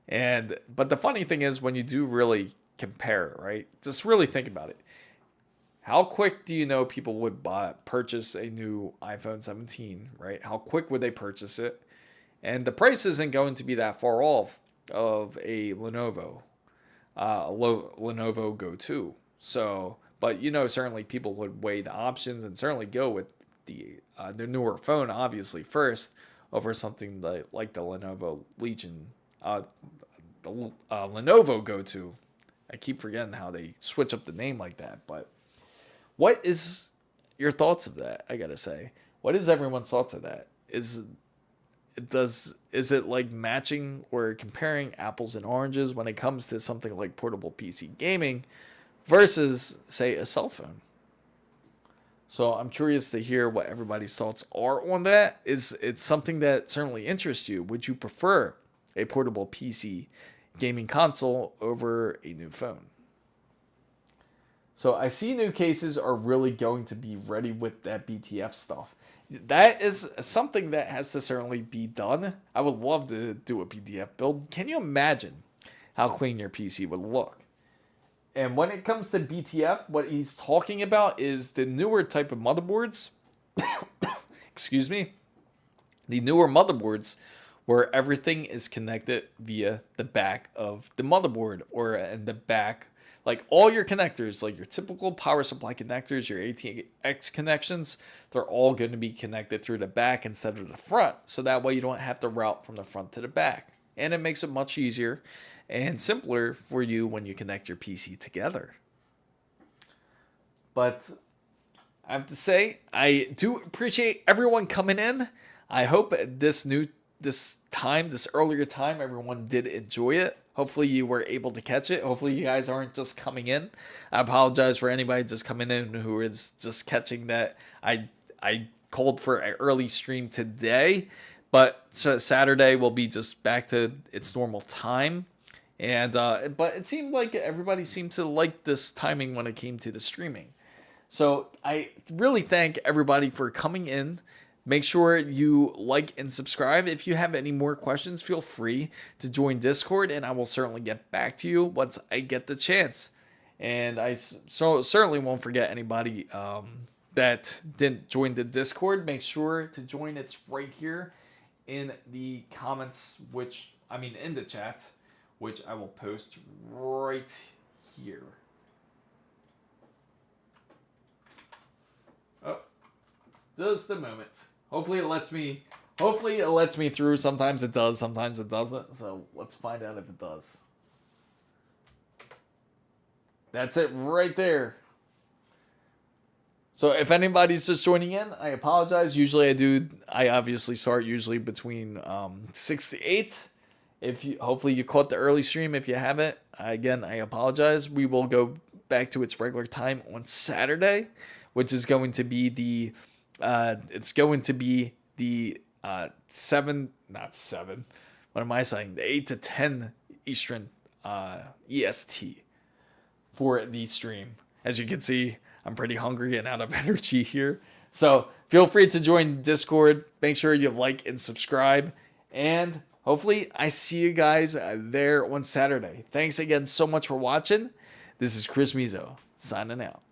But the funny thing is, when you do really compare, right? Just really think about it. How quick do you know people would purchase a new iPhone 17, right? How quick would they purchase it? And the price isn't going to be that far off of a Lenovo. Lenovo Go 2. So, but certainly people would weigh the options and certainly go with the newer phone, obviously, first over something like the Lenovo Legion, the Lenovo Go 2. I keep forgetting how they switch up the name like that. But what is your thoughts of that? I gotta say, what is everyone's thoughts of that? Is it like matching or comparing apples and oranges when it comes to something like portable PC gaming versus, say, a cell phone? So I'm curious to hear what everybody's thoughts are on that. Is it something that certainly interests you? Would you prefer a portable PC gaming console over a new phone? So I see new cases are really going to be ready with that BTF stuff. That is something that has to certainly be done. I would love to do a PDF build. Can you imagine how clean your PC would look? And when it comes to BTF, what he's talking about is the newer type of motherboards. Excuse me. The newer motherboards where everything is connected via the back of the motherboard, or in the back, like all your connectors, like your typical power supply connectors, your ATX connections, they're all going to be connected through the back instead of the front. So that way you don't have to route from the front to the back. And it makes it much easier and simpler for you when you connect your PC together. But I have to say, I do appreciate everyone coming in. I hope this earlier time, everyone did enjoy it. Hopefully you were able to catch it. Hopefully you guys aren't just coming in. I apologize for anybody just coming in who is just catching that I called for an early stream today, but so Saturday will be just back to its normal time. And but it seemed like everybody seemed to like this timing when it came to the streaming. So I really thank everybody for coming in. Make sure you like and subscribe. If you have any more questions, feel free to join Discord, and I will certainly get back to you once I get the chance. And I certainly won't forget anybody that didn't join the Discord. Make sure to join. It's right here in the comments, in the chat, which I will post right here. Oh, just a moment. Hopefully it lets me through. Sometimes it does, sometimes it doesn't. So let's find out if it does. That's it right there. So if anybody's just joining in, I apologize. Usually I obviously start usually between 6 to 8. Hopefully you caught the early stream. If you haven't, again, I apologize. We will go back to its regular time on Saturday, which is going to be the 8 to 10 Eastern EST for the stream. As you can see, I'm pretty hungry and out of energy here. So feel free to join Discord. Make sure you like and subscribe. And hopefully I see you guys there on Saturday. Thanks again so much for watching. This is Chris Mizo signing out.